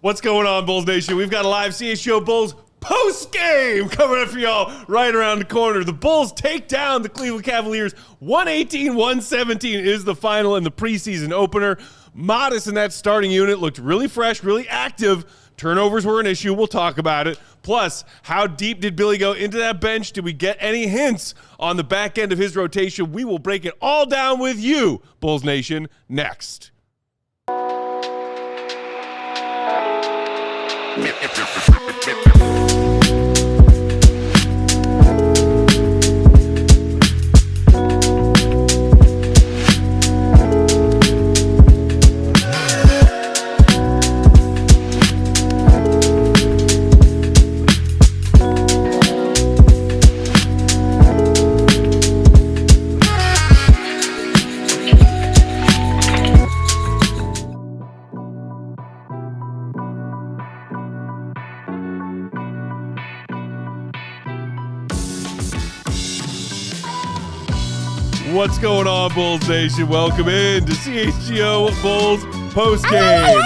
What's going on, Bulls Nation? We've got a live CHGO Bulls post-game coming up for y'all right around the corner. The Bulls take down the Cleveland Cavaliers. 118-117 is the final in the preseason opener. Modest in that starting unit looked really fresh, really active. Turnovers were an issue. We'll talk about it. Plus, how deep did Billy go into that bench? Did we get any hints on the back end of his rotation? We will break it all down with you, Bulls Nation, next. What's going on, Bulls Nation? Welcome in to CHGO Bulls postgame.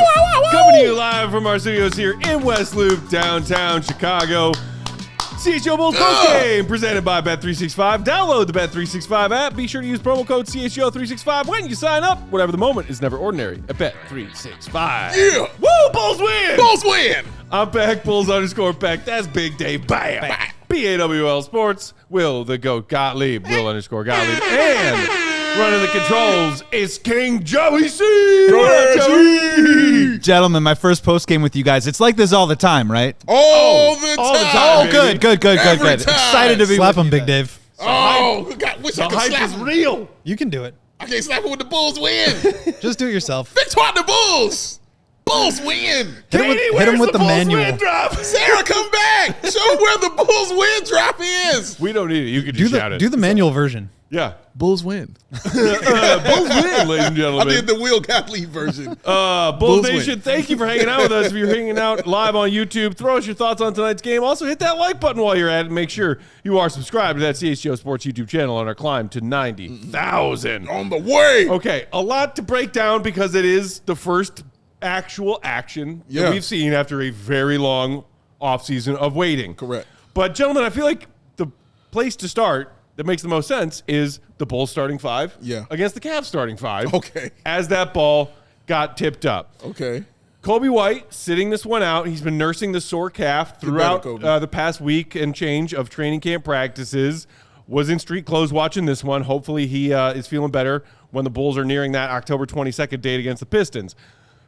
Coming to you live from our studios here in West Loop, downtown Chicago. CHGO Bulls postgame presented by Bet365. Download the Bet365 app. Be sure to use promo code CHGO365 when you sign up. Whatever the moment is never ordinary at Bet365. Yeah. Woo, Bulls win! Bulls win! I'm Peck, Bulls_Peck. That's Big Dave. Bam! BAWL Sports, Will the Goat Gottlieb, Will_Gottlieb, and running the controls is King Joey C. Joey. Gentlemen, my first post game with you guys. It's like this all the time, right? All the time. Oh, good. Every time. Excited to be Slap with him, you Big guys. Dave. Oh, God, wish I The could hype slap is him. real. You can do it. I can't slap him with the Bulls win. Just do it yourself. Victoire the Bulls. Bulls win. Katie, hit him with the Bulls manual. win drop? Sarah, come back. Show him where the Bulls win drop is. We don't need it. You can Do just shout it. the manual version. Yeah. Bulls win. Bulls win, ladies and I gentlemen. did the Will Gottlieb version. Bulls Bulls Nation, win. thank you for hanging out with us. If you're hanging out live on YouTube, throw us your thoughts on tonight's game. Also, hit that like button while you're at it. Make sure you are subscribed to that CHGO Sports YouTube channel on our climb to 90,000. On the way. Okay, a lot to break down because it is the first actual action that we've seen after a very long offseason of waiting. Correct. But, gentlemen, I feel like the place to start that makes the most sense is the Bulls starting five against the Cavs starting five. Okay. As that ball got tipped up. Okay. Coby White sitting this one out. He's been nursing the sore calf throughout the past week and change of training camp practices. Was in street clothes watching this one. Hopefully he is feeling better when the Bulls are nearing that October 22nd date against the Pistons.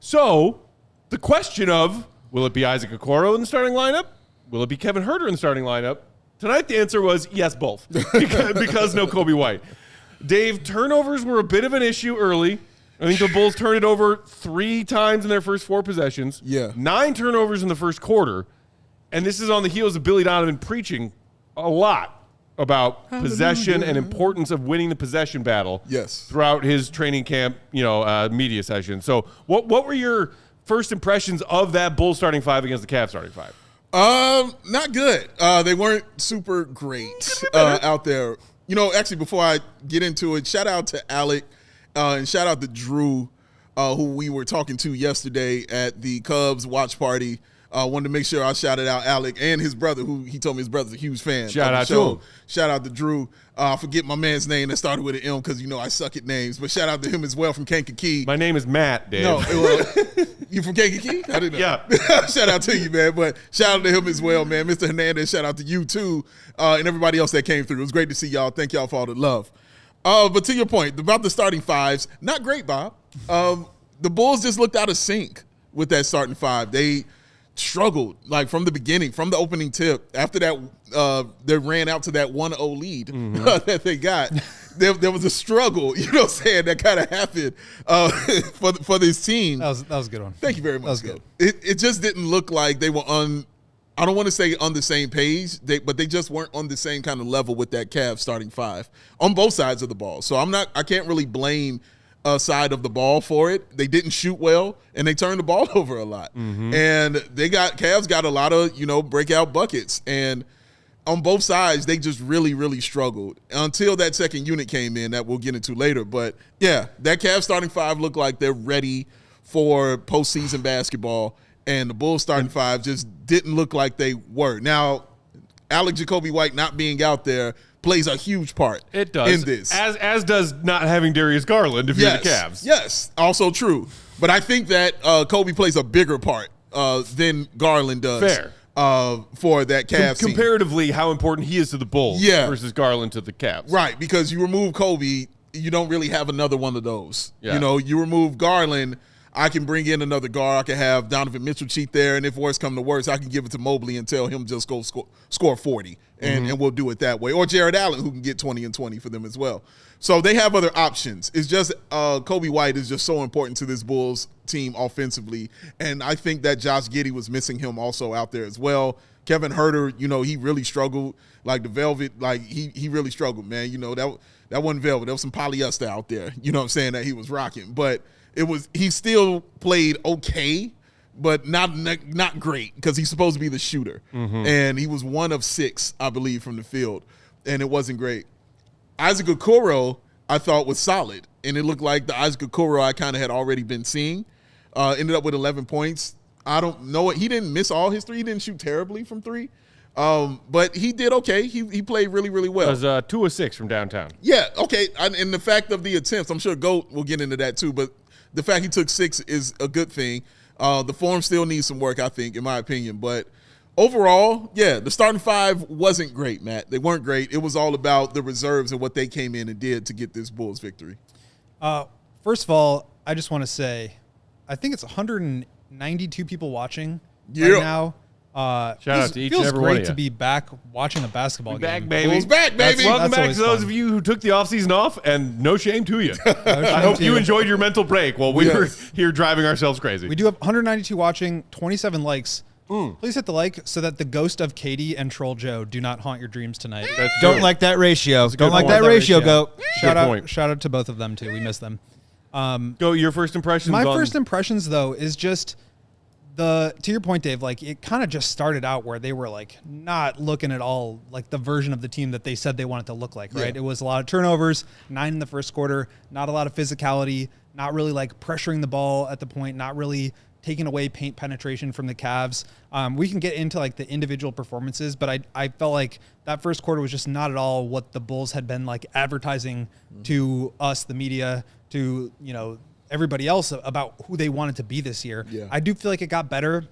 So the question of, will it be Isaac Okoro in the starting lineup? Will it be Kevin Huerter in the starting lineup? Tonight the answer was yes, both, because no Coby White. Dave, turnovers were a bit of an issue early. I think the Bulls turned it over 3 times in their first 4 possessions. Yeah. 9 turnovers in the first quarter. And this is on the heels of Billy Donovan preaching a lot about possession and importance of winning the possession battle throughout his training camp, media session. So what were your first impressions of that Bulls starting five against the Cavs starting five? Not good. They weren't super great out there. Actually, before I get into it, shout out to Alec and shout out to Drew, who we were talking to yesterday at the Cubs watch party. Wanted to make sure I shouted out Alec and his brother, who he told me his brother's a huge fan. Shout out to him. Shout out to Drew. I forget my man's name that started with an M because, I suck at names. But shout out to him as well from Kankakee. My name is Matt, Dave. No, you from Kankakee? I didn't know. Yeah. Shout out to you, man. But shout out to him as well, man. Mr. Hernandez, shout out to you too, and everybody else that came through. It was great to see y'all. Thank y'all for all the love. But to your point, about the starting fives, not great, Bob. The Bulls just looked out of sync with that starting five. They struggled, like from the beginning, from the opening tip. After that, they ran out to that 1-0 lead that they got. There was a struggle, that kind of happened for this team. That was a good one. Thank you very much. That was good. It just didn't look like they were I don't want to say on the same page, but they just weren't on the same kind of level with that Cavs starting five on both sides of the ball. So I can't really blame side of the ball for it. They didn't shoot well, and they turned the ball over a lot. And Cavs got a lot of, breakout buckets. And on both sides, they just really, really struggled until that second unit came in that we'll get into later. But, yeah, that Cavs starting five looked like they're ready for postseason basketball. and the Bulls starting five just didn't look like they were. Now, Jacoby White not being out there plays a huge part. It does. In this. As does not having Darius Garland if you're the Cavs. Yes, also true. But I think that Coby plays a bigger part than Garland does. Fair. For that Cavs team. Comparatively, how important he is to the Bulls versus Garland to the Cavs. Right, because you remove Coby, you don't really have another one of those. Yeah. You know, you remove Garland, I can bring in another guard. I can have Donovan Mitchell cheat there, and if worse come to worse, I can give it to Mobley and tell him just go score 40, and we'll do it that way. Or Jared Allen, who can get 20 and 20 for them as well. So they have other options. It's just Coby White is just so important to this Bulls team offensively, and I think that Josh Giddey was missing him also out there as well. Kevin Huerter, you know, he really struggled. Like the Velvet, like he really struggled, man. You know, that wasn't Velvet. There was some polyester out there, you know what I'm saying, that he was rocking. But he still played okay, but not great because he's supposed to be the shooter. And he was 1 of 6, I believe, from the field, and it wasn't great. Isaac Okoro, I thought, was solid, and it looked like the Isaac Okoro I kind of had already been seeing. Ended up with 11 points. I don't know. He didn't miss all his 3. He didn't shoot terribly from 3. But he did okay. He played really, really well. It was 2 of 6 from downtown. Yeah, okay. And the fact of the attempts, I'm sure Goat will get into that too, but the fact he took 6 is a good thing. The form still needs some work, I think, in my opinion. But overall, yeah, the starting five wasn't great, Matt. They weren't great. It was all about the reserves and what they came in and did to get this Bulls victory. First of all, I just want to say, I think it's 192 people watching right now. Shout out to each and every one of you. It feels great to be back watching a basketball game. Back, baby. Bulls back, baby. Welcome back always to those fun. of you who took the offseason off, and no shame to you. I hope you enjoyed your mental break while we were here driving ourselves crazy. We do have 192 watching, 27 likes. Please hit the like so that the ghost of Katie and Troll Joe do not haunt your dreams tonight. Don't like that ratio. Don't like point. that ratio, Go. Shout out to both of them too. We miss them. Go, your first impressions. My first impressions though is just to your point, Dave, like it kind of just started out where they were like not looking at all like the version of the team that they said they wanted to look like, right? It was a lot of turnovers, 9 in the first quarter, not a lot of physicality, not really like pressuring the ball at the point, not really taking away paint penetration from the Cavs. We can get into like the individual performances, but I felt like that first quarter was just not at all what the Bulls had been like advertising to us, the media, to, you know, everybody else about who they wanted to be this year. Yeah. I do feel like it got better.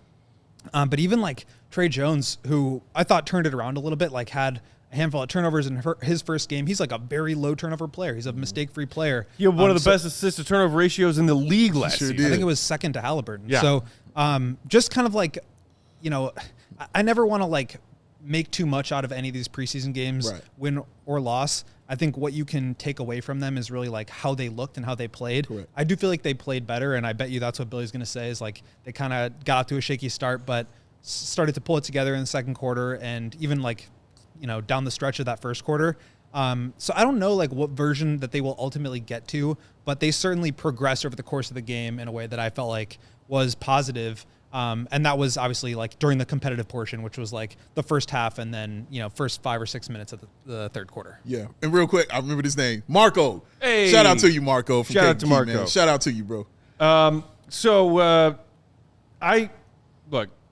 But even like Trey Jones, who I thought turned it around a little bit, like had a handful of turnovers in his first game. He's like a very low turnover player. He's a mistake-free player. You have one of the best assist to turnover ratios in the league last season. I think it was second to Halliburton. Yeah. So just kind of like, you know, I never want to like make too much out of any of these preseason games, win or loss. I think what you can take away from them is really like how they looked and how they played. Correct. I do feel like they played better, and I bet you that's what Billy's going to say is like they kind of got off to a shaky start, but started to pull it together in the second quarter and even like, you know, down the stretch of that first quarter. So I don't know like what version that they will ultimately get to, but they certainly progressed over the course of the game in a way that I felt like was positive. And that was obviously like during the competitive portion, which was like the first half and then, you know, first 5 or 6 minutes of the third quarter. Yeah. And real quick, I remember this name, Marco. Hey. Shout out to you, Marco. From Shout out KG, to Marco. Man. Shout out to you, bro.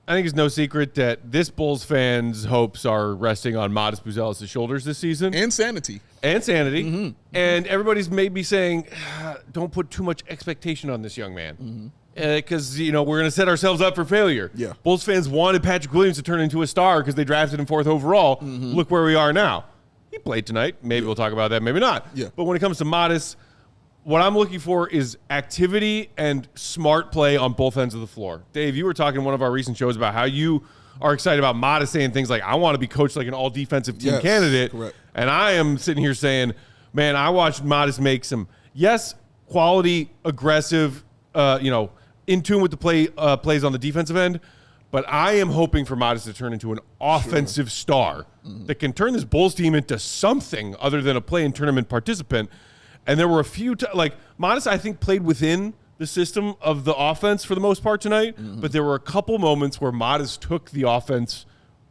I think it's no secret that this Bulls fans' hopes are resting on Modest Buzelis' shoulders this season. And sanity. And everybody's maybe saying, don't put too much expectation on this young man. Because, you know, we're going to set ourselves up for failure. Yeah. Bulls fans wanted Patrick Williams to turn into a star because they drafted him 4th overall. Look where we are now. He played tonight. Maybe we'll talk about that. Maybe not. Yeah. But when it comes to Modest, what I'm looking for is activity and smart play on both ends of the floor. Dave, you were talking in one of our recent shows about how you are excited about Modest saying things like, I want to be coached like an all-defensive team candidate. Correct. And I am sitting here saying, man, I watched Modest make some, quality, aggressive, in tune with the plays on the defensive end, but I am hoping for Modest to turn into an offensive star that can turn this Bulls team into something other than a play-in tournament participant. And there were a few Modest, I think, played within the system of the offense for the most part tonight, but there were a couple moments where Modest took the offense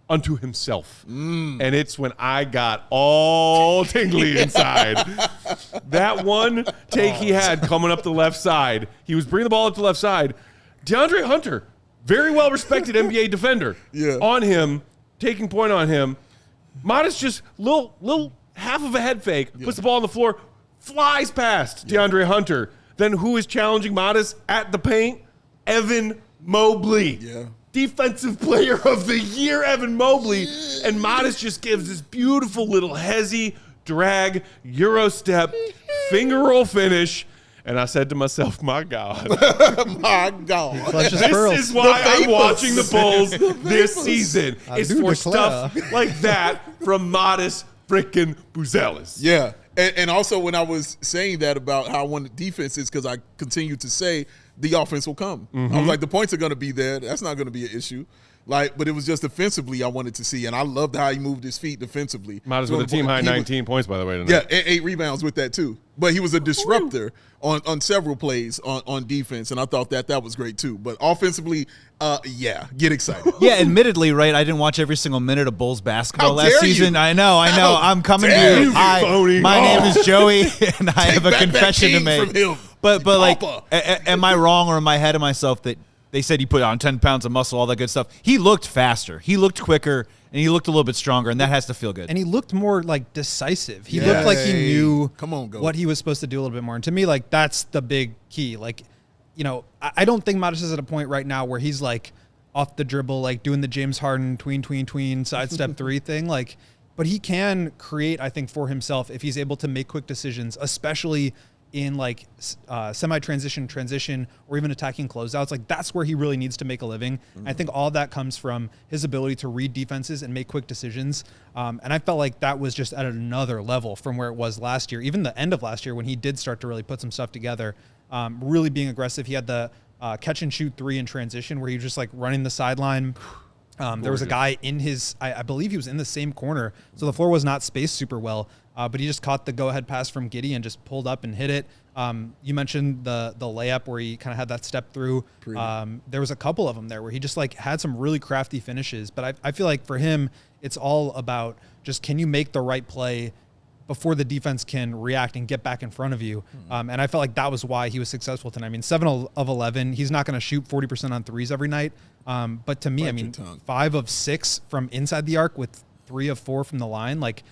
unto himself. And it's when I got all tingly inside. That one take he had coming up the left side, he was bringing the ball up the left side. DeAndre Hunter very well respected NBA defender, on him, taking point on him. Modest just little half of a head fake, puts the ball on the floor, flies past DeAndre Hunter. Then who is challenging Modest at the paint? Evan Mobley. Yeah. Defensive Player of the Year, Evan Mobley. And Modest just gives this beautiful little hezzy, drag, Euro step, finger roll finish. And I said to myself, my God. My God. This is why I'm watching the Bulls this season. It's for stuff like that from Modest freaking Buzelis. Yeah. And also when I was saying that about how I wanted defense is because I continue to say the offense will come. I was like, the points are going to be there. That's not going to be an issue. But it was just defensively I wanted to see, and I loved how he moved his feet defensively. Modest with a team-high 19 points, by the way, tonight. Yeah, and 8 rebounds with that, too. But he was a disruptor on several plays on defense, and I thought that was great, too. But offensively, get excited. Yeah, admittedly, right, I didn't watch every single minute of Bulls basketball last season. I know. I'm coming to you. My name is Joey, and I have a confession to make. From him. But like, am I wrong or am I ahead of myself that they said he put on 10 pounds of muscle, all that good stuff? He looked faster. He looked quicker, and he looked a little bit stronger, and that has to feel good. And he looked more, like, decisive. He looked like he knew what he was supposed to do a little bit more. And to me, like, that's the big key. Like, you know, I don't think Modest is at a point right now where he's, like, off the dribble, like, doing the James Harden tween, sidestep three thing. Like, but he can create, I think, for himself if he's able to make quick decisions, especially in like transition, or even attacking closeouts. Like that's where he really needs to make a living. I think all that comes from his ability to read defenses and make quick decisions. And I felt like that was just at another level from where it was last year, even the end of last year when he did start to really put some stuff together, really being aggressive. He had the catch and shoot 3 in transition where he was just like running the sideline. There was a guy in his, I believe he was in the same corner, so the floor was not spaced super well, but he just caught the go-ahead pass from Giddey and just pulled up and hit it. You mentioned the layup where he kind of had that step through. There was a couple of them there where he just like had some really crafty finishes, but I feel like for him, it's all about just can you make the right play before the defense can react and get back in front of you. And I felt like that was why he was successful tonight. I mean, 7 of 11, he's not going to shoot 40% on threes every night. But to me, I mean, 5 of 6 from inside the arc with 3 of 4 from the line, like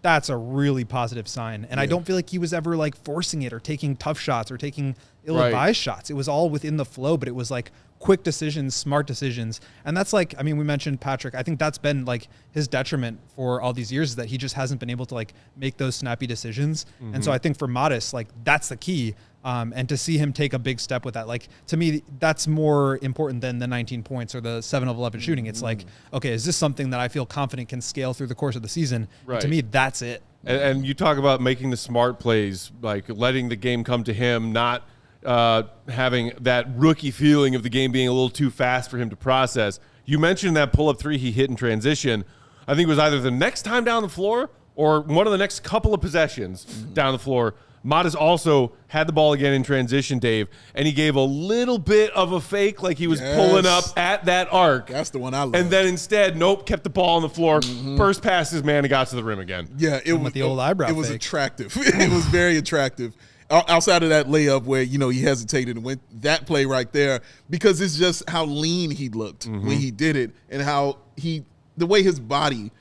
that's a really positive sign. And I don't feel like he was ever like forcing it or taking tough shots or taking ill-advised shots. It was all within the flow, but it was like quick decisions, smart decisions. And that's like, I mean, we mentioned Patrick. I think that's been like his detriment for all these years is that he just hasn't been able to like make those snappy decisions. And so I think for Modest, like that's the key. And to see him take a big step with that, like to me, that's more important than the 19 points or the 7 of 11 shooting. It's like, okay, is this something that I feel confident can scale through the course of the season? To me, that's it. And you talk about making the smart plays, like letting the game come to him, not having that rookie feeling of the game being a little too fast for him to process. You mentioned that pull-up 3 he hit in transition. I think it was either the next time down the floor or one of the next couple of possessions down the floor. Modest also had the ball again in transition, Dave, and he gave a little bit of a fake like he was pulling up at that arc. That's the one I love. And then instead, kept the ball on the floor, burst past his man and got to the rim again. Yeah, it was the old eyebrow It was fake. attractive. It was very attractive. Outside of that layup where, he hesitated and went that play right there, because it's just how lean he looked when he did it and how the way his body,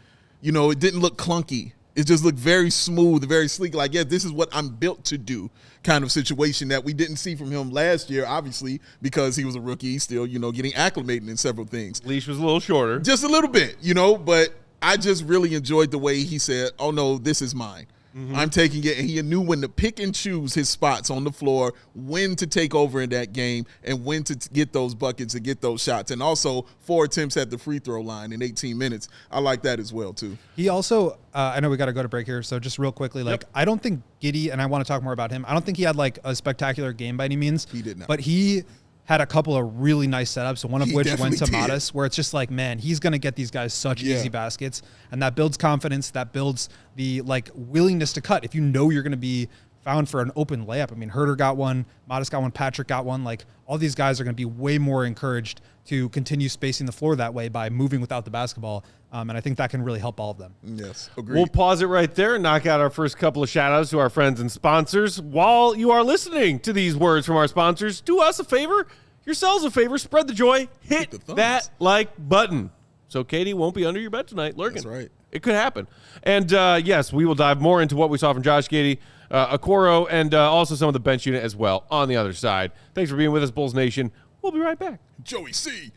it didn't look clunky. It just looked very smooth, very sleek. Like, this is what I'm built to do kind of situation that we didn't see from him last year, obviously, because he was a rookie still, getting acclimated in several things. Leash was a little shorter. Just a little bit, but I just really enjoyed the way he said, oh, no, this is mine. I'm taking it, and he knew when to pick and choose his spots on the floor, when to take over in that game, and when to get those buckets and get those shots. And also 4 attempts at the free throw line in 18 minutes. I like that as well, too. He also, I know we got to go to break here, so just real quickly, I don't think Giddey, and I want to talk more about him, I don't think he had like a spectacular game by any means. He did not. But he had a couple of really nice setups, one of which went to Modest, where it's just like, man, he's going to get these guys such easy baskets, and that builds confidence, that builds the like willingness to cut. If you know you're going to be found for an open layup. I mean, Huerter got one, Modest got one, Patrick got one. Like all these guys are going to be way more encouraged to continue spacing the floor that way by moving without the basketball. And I think that can really help all of them. Yes, agreed. We'll pause it right there and knock out our first couple of shout-outs to our friends and sponsors. While you are listening to these words from our sponsors, do us a favor. yourselves a favor, spread the joy, hit the thumbs. that like button. So Katie won't be under your bed tonight lurking. That's right. It could happen. And, yes, we will dive more into what we saw from Josh Giddey, Okoro, and also some of the bench unit as well on the other side. Thanks for being with us, Bulls Nation. We'll be right back. Joey C.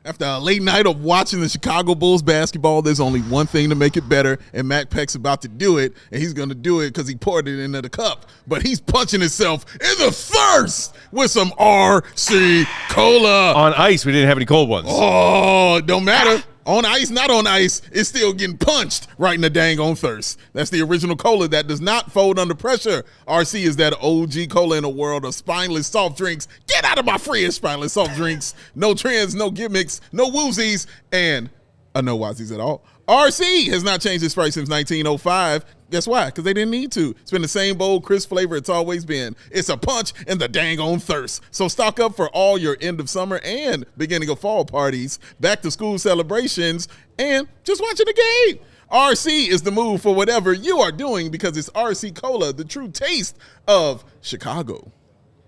After a late night of watching the Chicago Bulls basketball, there's only one thing to make it better, and Matt Peck's about to do it, and he's going to do it because he poured it into the cup. But he's punching himself in the thirst with some RC Cola. On ice, we didn't have any cold ones. Oh, don't matter. On ice, not on ice, it's still getting punched right in the dang on thirst. That's the original cola that does not fold under pressure. RC is that OG cola in a world of spineless soft drinks. Get out of my fridge, spineless soft drinks. No trends, no gimmicks, no woozies, and no wazzies at all. RC has not changed its price since 1905. Guess why? Because they didn't need to. It's been the same bold, crisp flavor it's always been. It's a punch in the dang on thirst. So stock up for all your end of summer and beginning of fall parties, back to school celebrations, and just watching the game. RC is the move for whatever you are doing because it's RC Cola, the true taste of Chicago.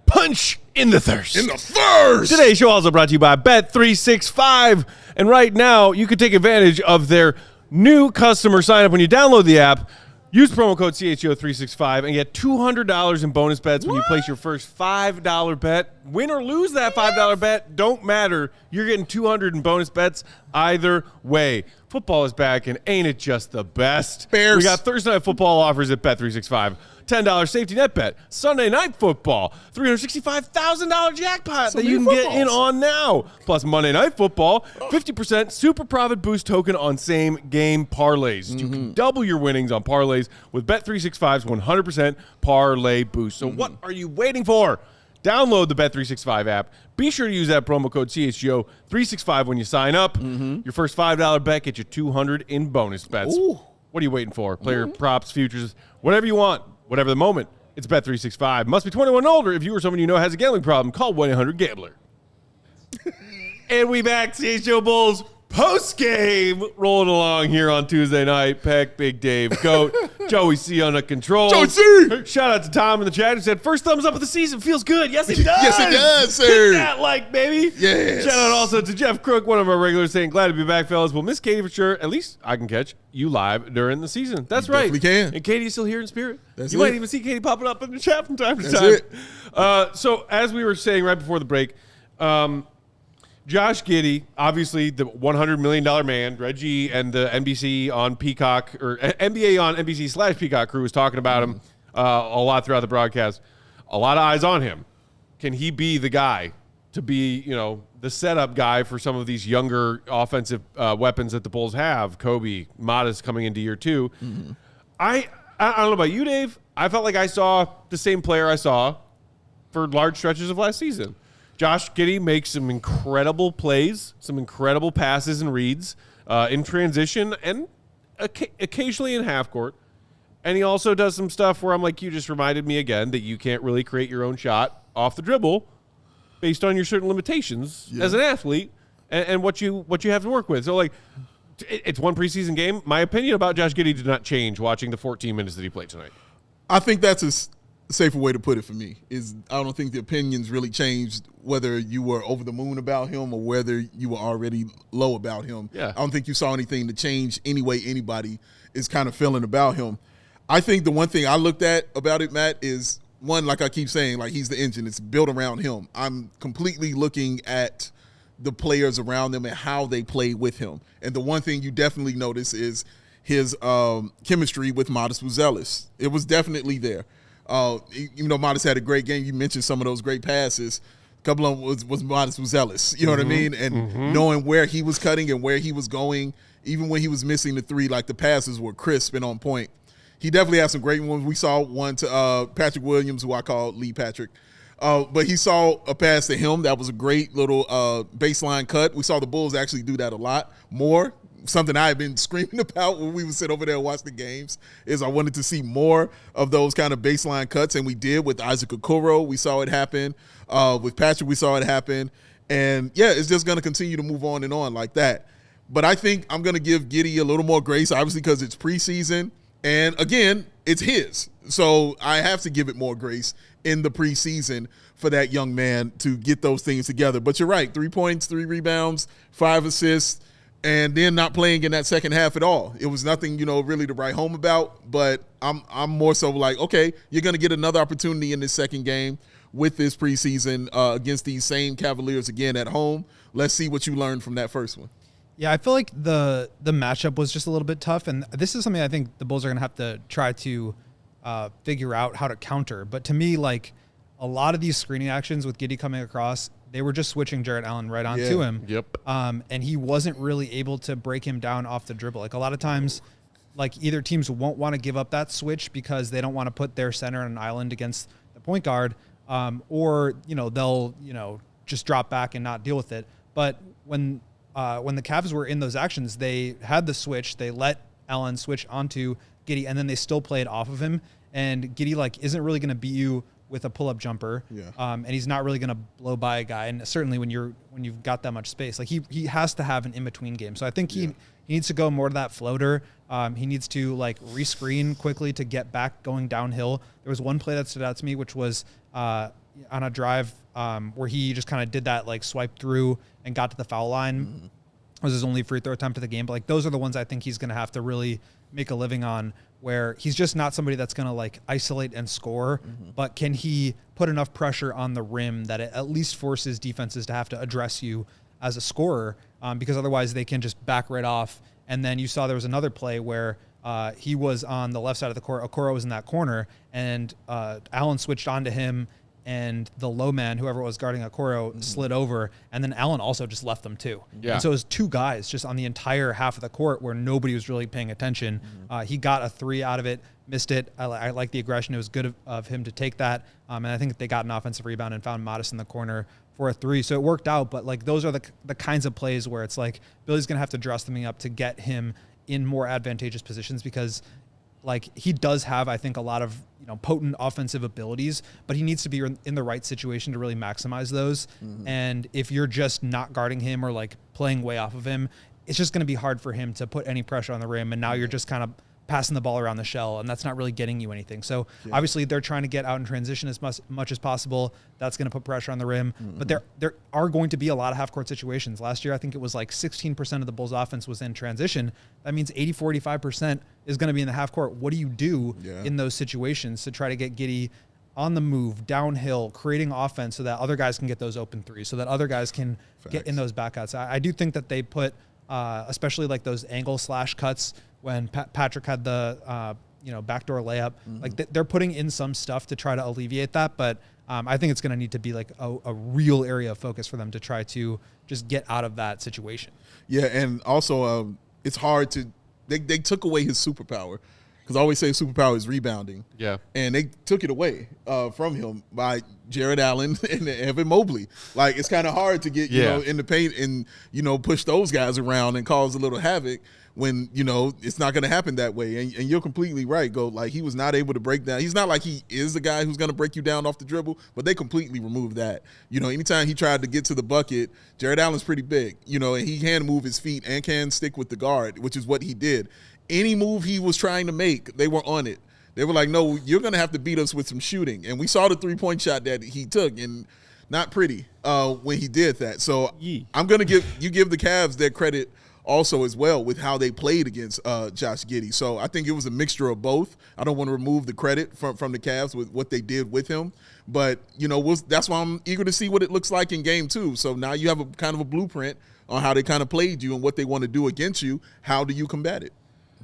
Punch in the thirst. In the thirst! Today's show also brought to you by Bet365. And right now, you can take advantage of their new customer sign-up when you download the app. Use promo code CHGO365 and get $200 in bonus bets when you place your first $5 bet. Win or lose that $5 bet, don't matter. You're getting $200 in bonus bets either way. Football is back, and ain't it just the best? Bears. We got Thursday Night Football offers at Bet365. $10 safety net bet. Sunday Night Football. $365,000 jackpot that you can get in on now. Plus Monday Night Football. 50% super profit boost token on same game parlays. You can double your winnings on parlays with Bet365's 100% parlay boost. So what are you waiting for? Download the Bet365 app. Be sure to use that promo code CHGO365 when you sign up. Your first $5 bet gets you $200 in bonus bets. Ooh. What are you waiting for? Player props, futures, whatever you want. Whatever the moment, it's Bet365. Must be 21 and older. If you or someone you know has a gambling problem, call 1-800-GAMBLER. And we back, CHGO Bulls post-game, rolling along here on Tuesday night. Peck, Big Dave, Goat, Joey C on the controls. Joey C! Shout out to Tom in the chat who said, first thumbs up of the season. Feels good. Yes, it does. Yes, it does, sir. Hit that like, baby. Yes. Shout out also to Jeff Crook, one of our regulars, saying, glad to be back, fellas. We'll miss Katie for sure. At least I can catch you live during the season. That's right. definitely can. And Katie's still here in spirit. That's you might it. even see Katie popping up in the chat from time to That's time. it. So as we were saying right before the break, Josh Giddey, obviously the $100 million man, Reggie and the NBC on Peacock or NBA on NBC/Peacock crew was talking about him a lot throughout the broadcast. A lot of eyes on him. Can he be the guy to be, the setup guy for some of these younger offensive weapons that the Bulls have? Coby, Modest coming into year two. I don't know about you, Dave. I felt like I saw the same player I saw for large stretches of last season. Josh Giddey makes some incredible plays, some incredible passes and reads in transition and occasionally in half court. And he also does some stuff where I'm like, you just reminded me again that you can't really create your own shot off the dribble based on your certain limitations as an athlete and what you have to work with. So, like, it's one preseason game. My opinion about Josh Giddey did not change watching the 14 minutes that he played tonight. I think that's a safer way to put it for me. Is I don't think the opinions really changed whether you were over the moon about him or whether you were already low about him. Yeah. I don't think you saw anything to change any way anybody is kind of feeling about him. I think the one thing I looked at about it, Matt, is one, like I keep saying, like he's the engine. It's built around him. I'm completely looking at the players around them and how they play with him. And the one thing you definitely notice is his chemistry with Modest Buzelis. It was definitely there. Even though Modest had a great game, you mentioned some of those great passes. A couple of them was Modest Buzelis. You know what I mean? And knowing where he was cutting and where he was going, even when he was missing the three, like the passes were crisp and on point. He definitely had some great ones. We saw one to Patrick Williams, who I call Lee Patrick. But he saw a pass to him. That was a great little baseline cut. We saw the Bulls actually do that a lot more. Something I had been screaming about when we would sit over there and watch the games is I wanted to see more of those kind of baseline cuts, and we did with Isaac Okoro. We saw it happen. With Patrick, we saw it happen. And, yeah, it's just going to continue to move on and on like that. But I think I'm going to give Giddey a little more grace, obviously, because it's preseason. And again, it's his. So I have to give it more grace in the preseason for that young man to get those things together. But you're right, 3 points, 3 rebounds, 5 assists, and then not playing in that second half at all. It was nothing, really to write home about, but I'm more so like, okay, you're going to get another opportunity in this second game with this preseason against these same Cavaliers again at home. Let's see what you learned from that first one. Yeah, I feel like the matchup was just a little bit tough, and this is something I think the Bulls are going to have to try to figure out how to counter. But to me, like, a lot of these screening actions with Giddey coming across, they were just switching Jarrett Allen right onto him. Yep. And he wasn't really able to break him down off the dribble. Like, a lot of times, like, either teams won't want to give up that switch because they don't want to put their center on an island against the point guard, or, they'll, just drop back and not deal with it. But when the Cavs were in those actions, they had the switch. They let Allen switch onto Giddey, and then they still played off of him. And Giddey, like, isn't really going to beat you with a pull-up jumper. Yeah. And he's not really going to blow by a guy. And certainly when you've got that much space, like, he has to have an in-between game. So I think he needs to go more to that floater. He needs to, like, rescreen quickly to get back going downhill. There was one play that stood out to me, which was on a drive where he just kind of did that, like, swipe through and got to the foul line. Mm-hmm. It was his only free throw attempt of the game. But, like, those are the ones I think he's going to have to really make a living on, where he's just not somebody that's going to, like, isolate and score, but can he put enough pressure on the rim that it at least forces defenses to have to address you as a scorer, because otherwise they can just back right off. And then you saw there was another play where he was on the left side of the court. Okoro was in that corner, and Allen switched onto him, and the low man, whoever was guarding Okoro, slid over, and then Allen also just left them too. Yeah. And so it was 2 guys just on the entire half of the court where nobody was really paying attention. He got a 3 out of it, missed it. I like the aggression. It was good of him to take that. And I think they got an offensive rebound and found Modest in the corner for a 3. So it worked out, but, like, those are the kinds of plays where it's like Billy's going to have to dress something up to get him in more advantageous positions, because, like, he does have, I think, a lot of potent offensive abilities, but he needs to be in the right situation to really maximize those. And if you're just not guarding him or, like, playing way off of him, it's just going to be hard for him to put any pressure on the rim. And now you're just kind of passing the ball around the shell, and that's not really getting you anything. So obviously they're trying to get out in transition as much as possible. That's going to put pressure on the rim. But there are going to be a lot of half-court situations. Last year, I think it was like 16% of the Bulls' offense was in transition. That means 85% is going to be in the half-court. What do you do in those situations to try to get Giddey on the move, downhill, creating offense so that other guys can get those open threes, so that other guys can get in those backouts? I do think that they put, especially, like, those angle slash cuts when Patrick had the backdoor layup, like, they're putting in some stuff to try to alleviate that. But I think it's going to need to be, like, a real area of focus for them to try to just get out of that situation. Yeah, and also it's hard to they took away his superpower, because I always say superpower is rebounding. Yeah, and they took it away from him by Jarrett Allen and Evan Mobley. Like, it's kind of hard to get in the paint and push those guys around and cause a little havoc when it's not going to happen that way. And you're completely right, like, he was not able to break down. He's not like he is the guy who's going to break you down off the dribble, but they completely removed that. Anytime he tried to get to the bucket, Jarrett Allen's pretty big, and he can move his feet and can stick with the guard, which is what he did. Any move he was trying to make, they were on it. They were like, no, you're going to have to beat us with some shooting. And we saw the 3-point shot that he took, and not pretty when he did that. So I'm going to give the Cavs their credit also as well with how they played against Josh Giddey. So I think it was a mixture of both. I don't want to remove the credit from the Cavs with what they did with him. But, that's why I'm eager to see what it looks like in game 2. So now you have a kind of a blueprint on how they kind of played you and what they want to do against you. How do you combat it?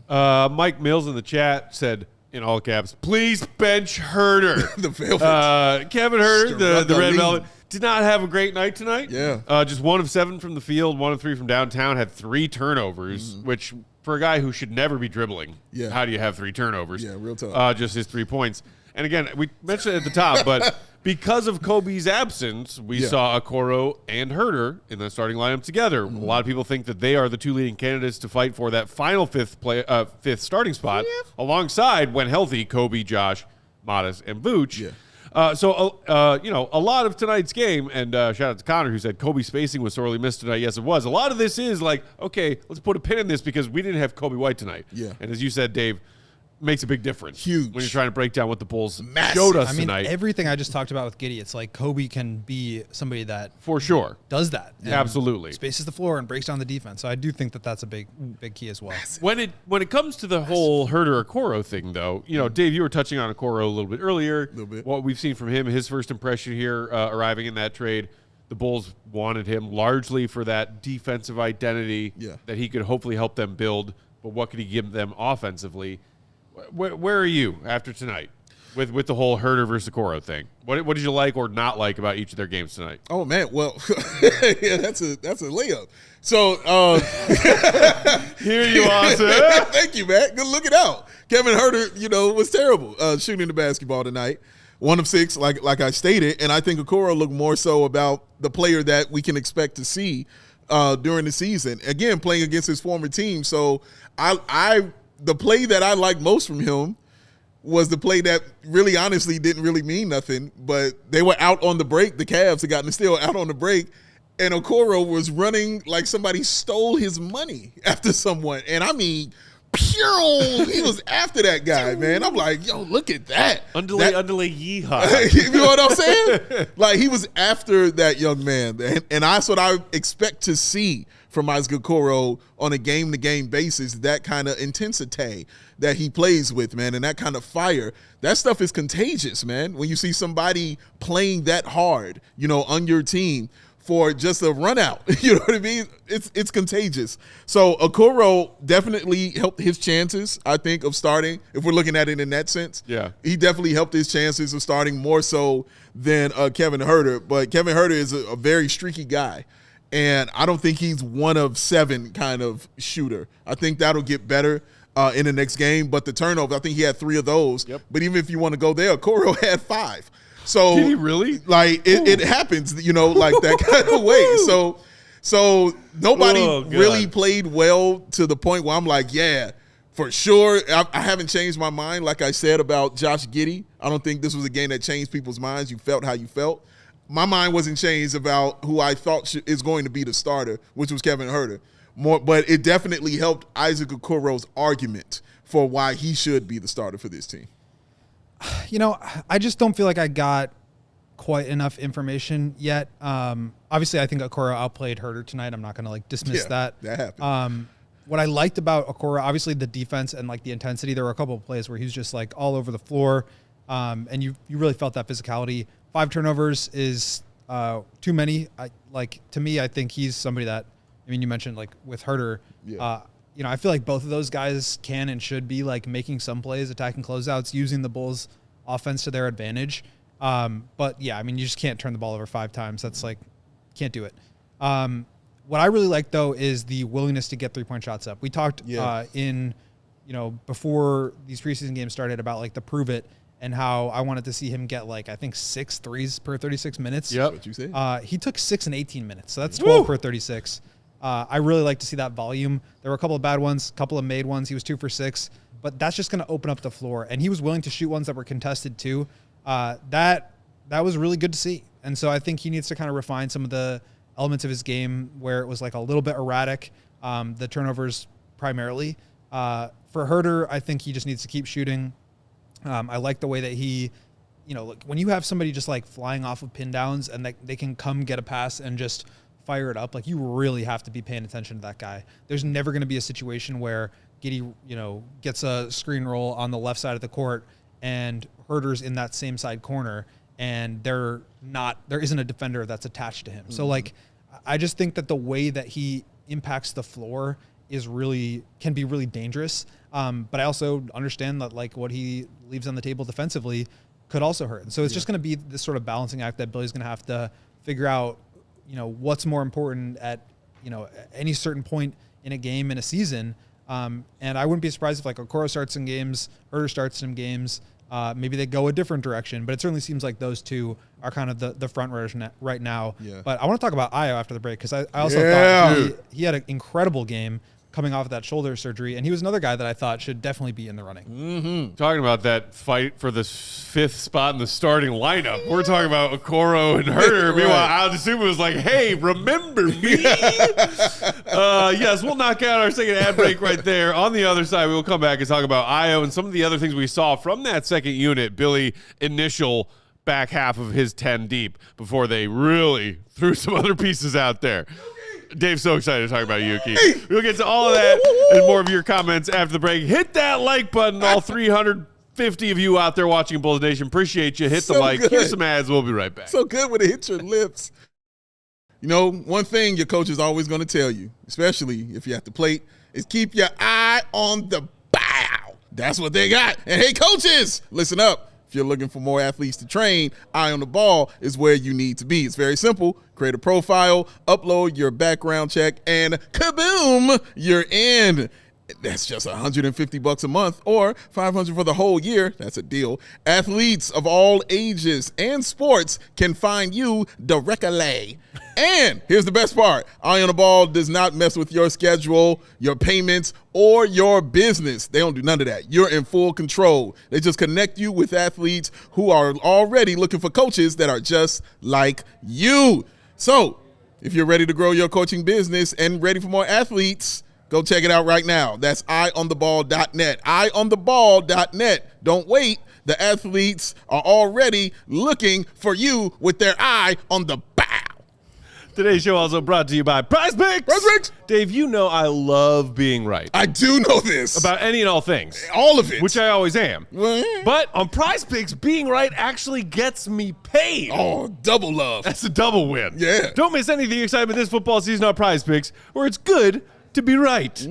Mike Mills in the chat said, in all caps, please bench Huerter. The Velvet. Kevin Huerter, the Red Velvet, did not have a great night tonight. Yeah. Just 1 of 7 from the field, 1 of 3 from downtown, had 3 turnovers, which for a guy who should never be dribbling, how do you have 3 turnovers? Yeah, real tough. Just his 3 points. And again, we mentioned it at the top, but because of Coby's absence, we saw Okoro and Huerter in the starting lineup together. A lot of people think that they are the 2 leading candidates to fight for that final fifth starting spot, alongside, when healthy, Coby, Josh, Modest, and Vooch. So a lot of tonight's game, and shout out to Connor who said Coby's spacing was sorely missed tonight. Yes, it was. A lot of this is like, okay, let's put a pin in this because we didn't have Coby White tonight. Yeah. And as you said, Dave, makes a big difference. Huge. When you're trying to break down what the Bulls Massive. showed us I mean, tonight. everything I just talked about with Giddey, it's like Coby can be somebody that For sure. does that. And Absolutely. spaces the floor and breaks down the defense. So I do think that that's a big key as well. When it comes to the whole Huerter Okoro thing, though, Dave, you were touching on Okoro a little bit earlier. Little bit. What we've seen from him, his first impression here, arriving in that trade, the Bulls wanted him largely for that defensive identity that he could hopefully help them build. But what could he give them offensively? Where are you after tonight with the whole Huerter versus Okoro thing? What did you like or not like about each of their games tonight? Oh man, well, yeah, that's a layup. So Here you are, sir. thank you, Matt. Good looking out. Kevin Huerter, was terrible shooting the basketball tonight. 1 of 6, like I stated, and I think Okoro looked more so about the player that we can expect to see during the season. Again, playing against his former team. So the play that I liked most from him was the play that really honestly didn't really mean nothing, but they were out on the break. The Cavs had gotten the steal out on the break, and Okoro was running like somebody stole his money after someone. And I mean, he was after that guy, man. I'm like, yo, look at that. Underlay yeehaw. You know what I'm saying? Like, he was after that young man. And that's what I expect to see from Isaac Okoro on a game-to-game basis, that kind of intensity that he plays with, man, and that kind of fire. That stuff is contagious, man. When you see somebody playing that hard, on your team for just a run out, you know what I mean? It's contagious. So Okoro definitely helped his chances, I think, of starting, if we're looking at it in that sense. Yeah. He definitely helped his chances of starting more so than Kevin Huerter. But Kevin Huerter is a very streaky guy. And I don't think he's 1 of 7 kind of shooter. I think that'll get better in the next game. But the turnover, I think he had 3 of those. Yep. But even if you want to go there, Okoro had 5. So did he really? Like it happens, like that kind of way. So nobody really played well to the point where I'm like, yeah, for sure. I haven't changed my mind, like I said, about Josh Giddey. I don't think this was a game that changed people's minds. You felt how you felt. My mind wasn't changed about who I thought is going to be the starter, which was Kevin Huerter. But it definitely helped Isaac Okoro's argument for why he should be the starter for this team. I just don't feel like I got quite enough information yet. Obviously, I think Okoro outplayed Huerter tonight. I'm not going to dismiss that. That happened. What I liked about Okoro, obviously the defense and the intensity. There were a couple of plays where he was just all over the floor, and you really felt that physicality. 5 turnovers is too many. To me, I think he's somebody that, you mentioned with Huerter. Yeah. I feel like both of those guys can and should be making some plays, attacking closeouts, using the Bulls' offense to their advantage. But yeah, you just can't turn the ball over 5 times. That's can't do it. What I really like though is the willingness to get 3-point shots up. We talked before these preseason games started about the prove it and how I wanted to see him get I think 6 threes per 36 minutes. Yep. What you said. He took 6 in 18 minutes, so that's 12 per 36. I really like to see that volume. There were a couple of bad ones, a couple of made ones. He was 2 for 6, but that's just going to open up the floor. And he was willing to shoot ones that were contested too. That was really good to see. And so I think he needs to kind of refine some of the elements of his game where it was a little bit erratic, the turnovers primarily. For Huerter, I think he just needs to keep shooting. I like the way that he, when you have somebody just flying off of pin downs and they can come get a pass and just fire it up, you really have to be paying attention to that guy. There's never going to be a situation where Giddey, gets a screen roll on the left side of the court and Huerter's in that same side corner and there isn't a defender that's attached to him. Mm-hmm. So I just think that the way that he impacts the floor can be really dangerous. But I also understand that what he leaves on the table defensively could also hurt. And so it's just going to be this sort of balancing act that Billy's going to have to figure out, what's more important at, any certain point in a game in a season. And I wouldn't be surprised if Okoro starts some games, Huerter starts some games. Maybe they go a different direction, but it certainly seems like those two are kind of the front runners right now. Yeah. But I want to talk about Ayo after the break because I also thought he had an incredible game. coming off of that shoulder surgery. And he was another guy that I thought should definitely be in the running. Talking about that fight for the 5th spot in the starting lineup. We're talking about Okoro and Huerter. Meanwhile, Ayo Dosunmu was like, hey, remember me? Yes, we'll knock out our second ad break right there. On the other side, we'll come back and talk about Ayo and some of the other things we saw from that second unit. Billy, initial back half of his 10 deep before they really threw some other pieces out there. Dave's so excited to talk about Yuki. We'll get to all of that and more of your comments after the break. Hit that like button, all 350 of you out there watching Bulls Nation. Appreciate you. Hit the like. Good. Here's some ads. We'll be right back. So good when it hits your lips. You know, one thing your coach is always going to tell you, especially if you're at the plate, is keep your eye on the bow. That's what they got. And hey, coaches, listen up. If you're looking for more athletes to train, Eye on the Ball is where you need to be. It's very simple. Create a profile, upload your background check, and kaboom, you're in. That's just $150 a month or $500 for the whole year. That's a deal. Athletes of all ages and sports can find you directly. And here's the best part. Eye on the Ball does not mess with your schedule, your payments, or your business. They don't do none of that. You're in full control. They just connect you with athletes who are already looking for coaches that are just like you. So if you're ready to grow your coaching business and ready for more athletes, go check it out right now. That's eyeontheball.net. Eyeontheball.net. Don't wait. The athletes are already looking for you with their eye on the bow. Today's show also brought to you by PrizePicks. PrizePicks. Dave, you know I love being right. I do know this. About any and all things. All of it. Which I always am. But on PrizePicks, being right actually gets me paid. Oh, double love. That's a double win. Yeah. Don't miss any of the excitement this football season on PrizePicks, where it's good to be right.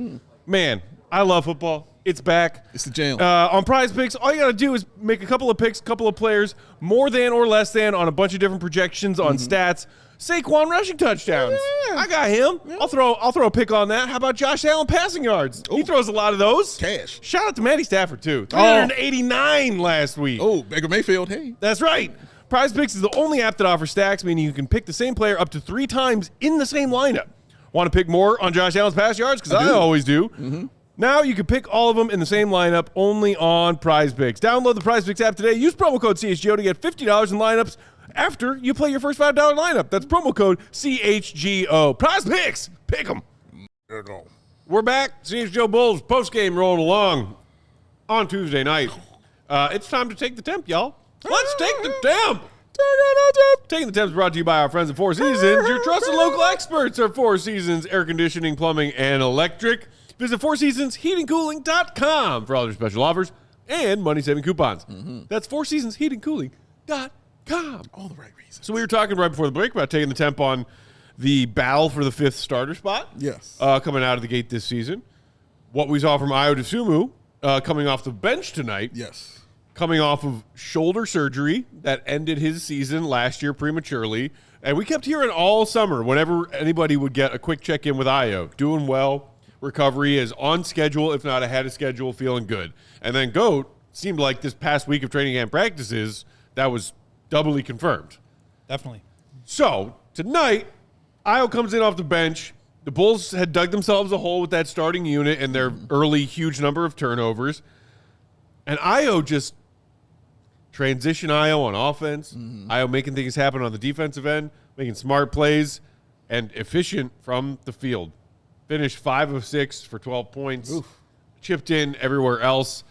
Man, I love football. It's back. It's the jam. On PrizePicks, all you got to do is make a couple of picks, couple of players, more than or less than on a bunch of different projections on stats. Saquon rushing touchdowns. Yeah. I got him. Yeah. I'll throw a pick on that. How about Josh Allen passing yards? Ooh. He throws a lot of those. Cash. Shout out to Matty Stafford, too. 389 last week. Oh, Baker Mayfield. Hey. That's right. PrizePicks is the only app that offers stacks, meaning you can pick the same player up to 3 times in the same lineup. Want to pick more on Josh Allen's pass yards? Because I always do. Now you can pick all of them in the same lineup only on PrizePicks. Download the PrizePicks app today. Use promo code CHGO to get $50 in lineups after you play your first $5 lineup. That's promo code CHGO. PrizePicks. Pick them. We're back. CHGO Bulls postgame rolling along on Tuesday night. It's time to take the temp, y'all. Let's take the temp. Taking the Temps brought to you by our friends at Four Seasons, your trusted local experts at Four Seasons Air Conditioning, Plumbing, and Electric. Visit FourSeasonsHeatingCooling.com for all their special offers and money-saving coupons. That's FourSeasonsHeatingCooling.com. All the right reasons. So we were talking right before the break about taking the temp on the battle for the 5th starter spot. Yes. Coming out of the gate this season. What we saw from Ayo Dosunmu coming off the bench tonight. Yes. Coming off of shoulder surgery that ended his season last year prematurely. And we kept hearing all summer whenever anybody would get a quick check-in with Ayo. Doing well. Recovery is on schedule, if not ahead of schedule, feeling good. And then GOAT seemed like this past week of training camp practices, that was doubly confirmed. Definitely. So, tonight, Ayo comes in off the bench. The Bulls had dug themselves a hole with that starting unit and their early huge number of turnovers. And Ayo just transition Ayo on offense. Ayo making things happen on the defensive end, making smart plays, and efficient from the field. Finished 5 of 6 for 12 points. Oof. Chipped in everywhere else.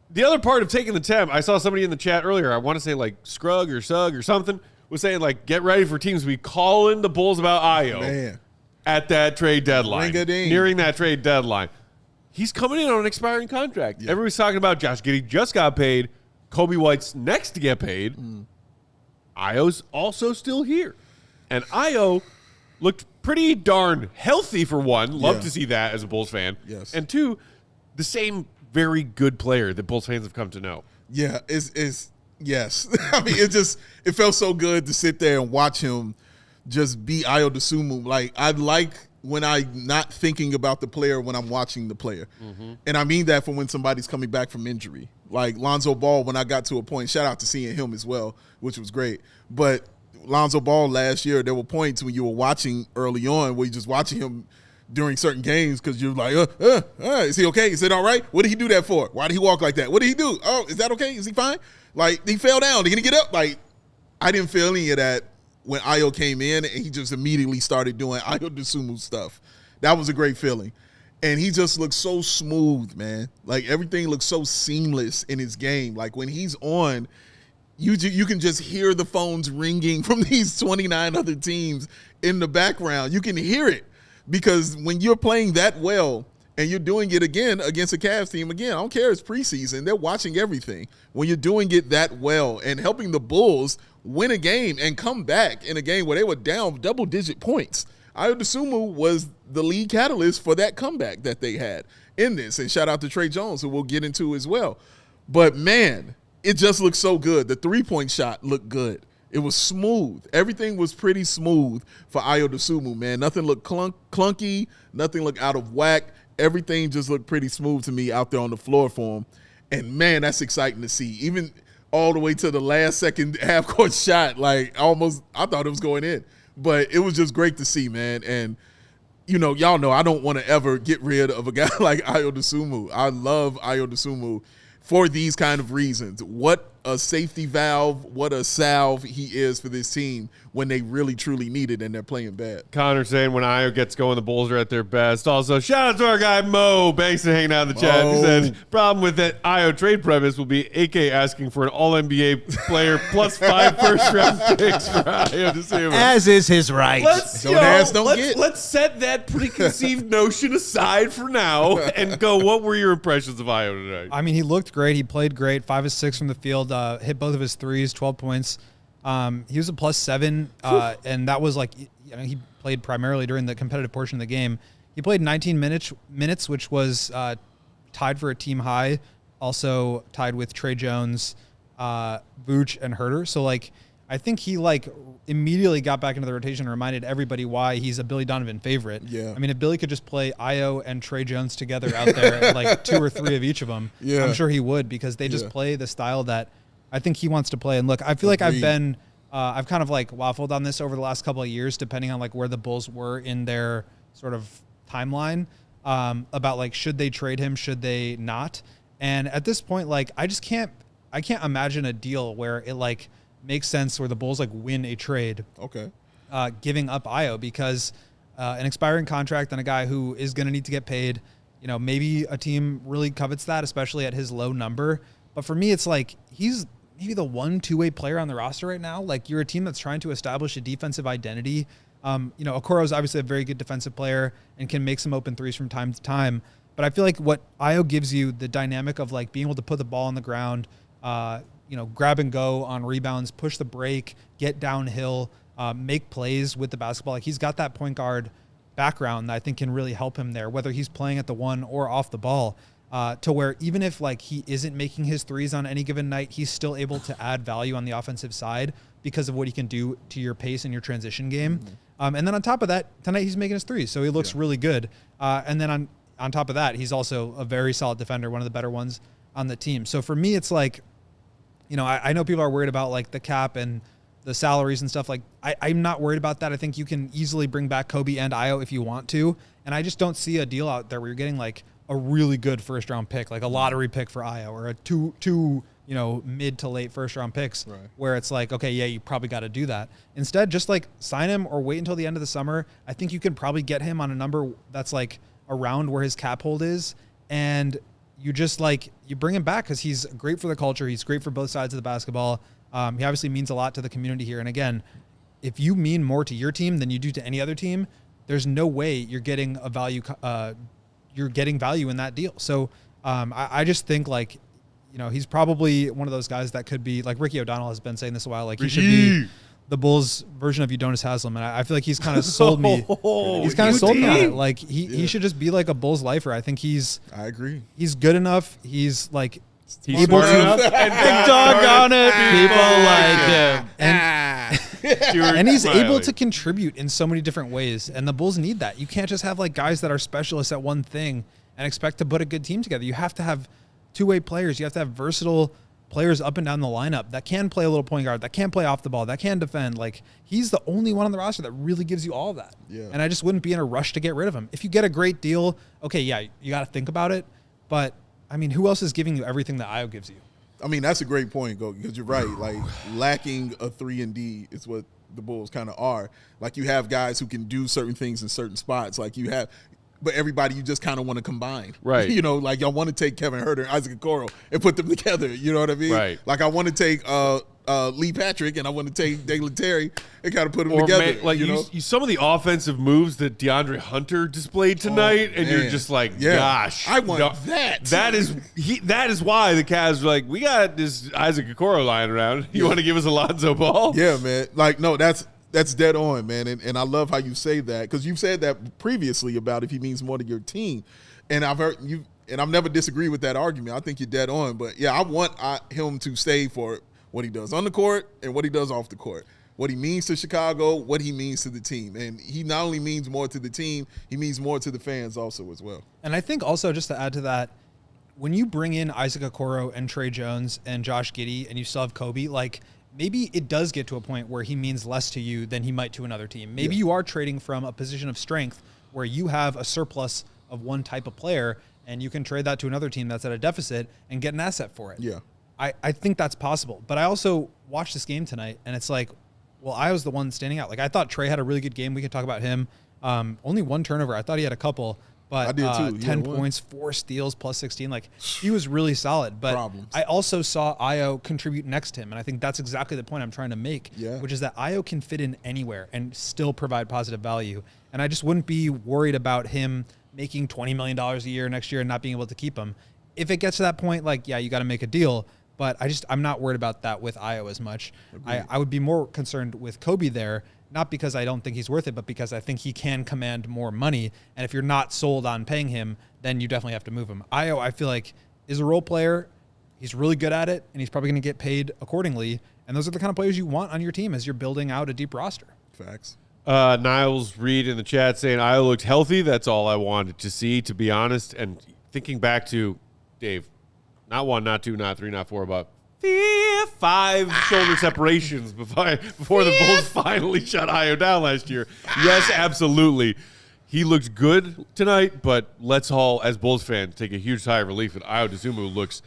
The other part of taking the temp, I saw somebody in the chat earlier, I want to say like Scrug or Sug or something, was saying like, get ready for teams to be calling the Bulls about Ayo at that trade deadline. Nearing that trade deadline. He's coming in on an expiring contract. Yeah. Everybody's talking about Josh Giddey just got paid. Coby White's next to get paid. Ayo's also still here. And Ayo looked pretty darn healthy for one. Love to see that as a Bulls fan. Yes. And two, the same very good player that Bulls fans have come to know. Yeah, it's yes. I mean, it felt so good to sit there and watch him just be Ayo Dosunmu. Like, I like when I'm not thinking about the player when I'm watching the player. And I mean that from when somebody's coming back from injury. Like Lonzo Ball, when I got to a point, shout out to seeing him as well, which was great. But Lonzo Ball last year, there were points when you were watching early on where you're just watching him during certain games because you're like, is he okay? Is it all right? What did he do that for? Why did he walk like that? What did he do? Oh, is that okay? Is he fine? Like, he fell down. Did he get up? Like, I didn't feel any of that when Ayo came in and he just immediately started doing Ayo Dosunmu stuff. That was a great feeling. And he just looks so smooth, man. Like, everything looks so seamless in his game. Like, when he's on, you can just hear the phones ringing from these 29 other teams in the background. You can hear it because when you're playing that well and you're doing it again against a Cavs team, again, I don't care, it's preseason. They're watching everything. When you're doing it that well and helping the Bulls win a game and come back in a game where they were down double-digit points, Ayo Dosunmu was the lead catalyst for that comeback that they had in this. And shout out to Trey Jones, who we'll get into as well. But, man, it just looked so good. The three-point shot looked good. It was smooth. Everything was pretty smooth for Ayo Dosunmu, man. Nothing looked clunky. Nothing looked out of whack. Everything just looked pretty smooth to me out there on the floor for him. And, man, that's exciting to see. Even all the way to the last second half-court shot, like, I thought it was going in. But it was just great to see, man. And, y'all know I don't want to ever get rid of a guy like Ayo Dosunmu. I love Ayo Dosunmu for these kind of reasons. What a safety valve, what a salve he is for this team when they really, truly need it and they're playing bad. Connor saying when Ayo gets going, the Bulls are at their best. Also, shout out to our guy Mo Bankson hanging out in the chat. He said, problem with that Ayo trade premise will be AK asking for an all-NBA player plus 5 first-round picks for Ayo Dosunmu. As is his right. Let's set that preconceived notion aside for now and go, what were your impressions of Ayo tonight? I mean, he looked great. He played great. 5 of 6 from the field. Hit both of his threes, 12 points. He was a +7, and that was he played primarily during the competitive portion of the game. He played 19 minutes, which was tied for a team high, also tied with Trey Jones, Vooch, and Huerter. So, I think he, immediately got back into the rotation and reminded everybody why he's a Billy Donovan favorite. Yeah. I mean, if Billy could just play Ayo and Trey Jones together out there, 2 or 3 of each of them, yeah. I'm sure he would because they just play the style that I think he wants to play. And look, I feel like I've kind of waffled on this over the last couple of years, depending on where the Bulls were in their sort of timeline about should they trade him, should they not? And at this point, I can't imagine a deal where it makes sense where the Bulls win a trade. Okay. Giving up Ayo because an expiring contract and a guy who is going to need to get paid, maybe a team really covets that, especially at his low number. But for me, it's he's maybe the one two-way player on the roster right now. You're a team that's trying to establish a defensive identity. Okoro is obviously a very good defensive player and can make some open threes from time to time. But I feel like what Ayo gives you, the dynamic of being able to put the ball on the ground, grab and go on rebounds, push the break, get downhill, make plays with the basketball. He's got that point guard background that I think can really help him there, whether he's playing at the one or off the ball. To where even if he isn't making his threes on any given night, he's still able to add value on the offensive side because of what he can do to your pace and your transition game. Mm-hmm. And then on top of that, tonight he's making his threes, so he looks really good. And then on top of that, he's also a very solid defender, one of the better ones on the team. So for me, it's I know people are worried about the cap and the salaries and stuff. I'm not worried about that. I think you can easily bring back Coby and Ayo if you want to. And I just don't see a deal out there where you're getting a really good first round pick, a lottery pick for Ayo or a two mid to late first round picks, right, where it's okay, yeah, you probably got to do that. Instead, just sign him or wait until the end of the summer. I think you can probably get him on a number that's around where his cap hold is. And you just you bring him back because he's great for the culture. He's great for both sides of the basketball. He obviously means a lot to the community here. And again, if you mean more to your team than you do to any other team, there's no way you're getting a value. You're getting value in that deal. So I just think he's probably one of those guys that could be Ricky O'Donnell has been saying this a while. He should be the Bulls version of Udonis Haslem. And I feel like he's kind of sold me. He's kind of sold me on it. He should just be a Bulls lifer. I think I agree. He's good enough. He's he's able to big dog on it. People like him. And he's able to contribute in so many different ways. And the Bulls need that. You can't just have guys that are specialists at one thing and expect to put a good team together. You have to have two-way players. You have to have versatile players up and down the lineup that can play a little point guard, that can play off the ball, that can defend. Like, he's the only one on the roster that really gives you all of that. Yeah. And I just wouldn't be in a rush to get rid of him. If you get a great deal, okay, yeah, you got to think about it. But, I mean, who else is giving you everything that Ayo gives you? I mean, that's a great point, because you're right. Like, lacking a 3-and-D is what the Bulls kind of are. Like, you have guys who can do certain things in certain spots. Like, you have – but everybody you just kind of want to combine. Right. You know, like, y'all want to take Kevin Huerter and Isaac Okoro and put them together. You know what I mean? Right. Like, I want to take Lee Patrick and I want to take Dalen Terry and kind of put them together. Like, you know? some of the offensive moves that DeAndre Hunter displayed tonight, and you're just like, gosh. I want that. That is why the Cavs were like, we got this Isaac Okoro lying around. You want to give us Alonzo Ball? Yeah, man. Like, no, that's dead on, man. And I love how you say that, because you've said that previously about if he means more to your team. And I've heard you, and I've never disagreed with that argument. I think you're dead on. But, yeah, I want him to stay for what he does on the court and what he does off the court. What he means to Chicago, what he means to the team. And he not only means more to the team, he means more to the fans also as well. And I think also, just to add to that, when you bring in Isaac Okoro and Trey Jones and Josh Giddey and you still have Coby, like, maybe it does get to a point where he means less to you than he might to another team. Maybe you are trading from a position of strength where you have a surplus of one type of player and you can trade that to another team that's at a deficit and get an asset for it. Yeah. I think that's possible. But I also watched this game tonight, and it's like, well, Ayo's the one standing out. Like, I thought Trey had a really good game. We can talk about him. Only one turnover. I thought he had a couple. But I did too. 10 points, 4 steals, plus 16. Like, he was really solid. But I also saw Ayo contribute next to him, and I think that's exactly the point I'm trying to make, which is that Ayo can fit in anywhere and still provide positive value. And I just wouldn't be worried about him making $20 million a year next year and not being able to keep him. If it gets to that point, like, yeah, you got to make a deal. But I'm not worried about that with Ayo as much. I would be more concerned with Coby there, not because I don't think he's worth it, but because I think he can command more money. And if you're not sold on paying him, then you definitely have to move him. Ayo, I feel like, is a role player. He's really good at it, and he's probably going to get paid accordingly. And those are the kind of players you want on your team as you're building out a deep roster. Facts. Niles Reed in the chat saying, Ayo looked healthy. That's all I wanted to see, to be honest. And thinking back to Dave, not 1, not 2, not 3, not 4, about 5 shoulder separations before the Bulls finally shut Ayo down last year. Yes, absolutely. He looked good tonight, but let's all, as Bulls fans, take a huge sigh of relief that Ayo Dosunmu looks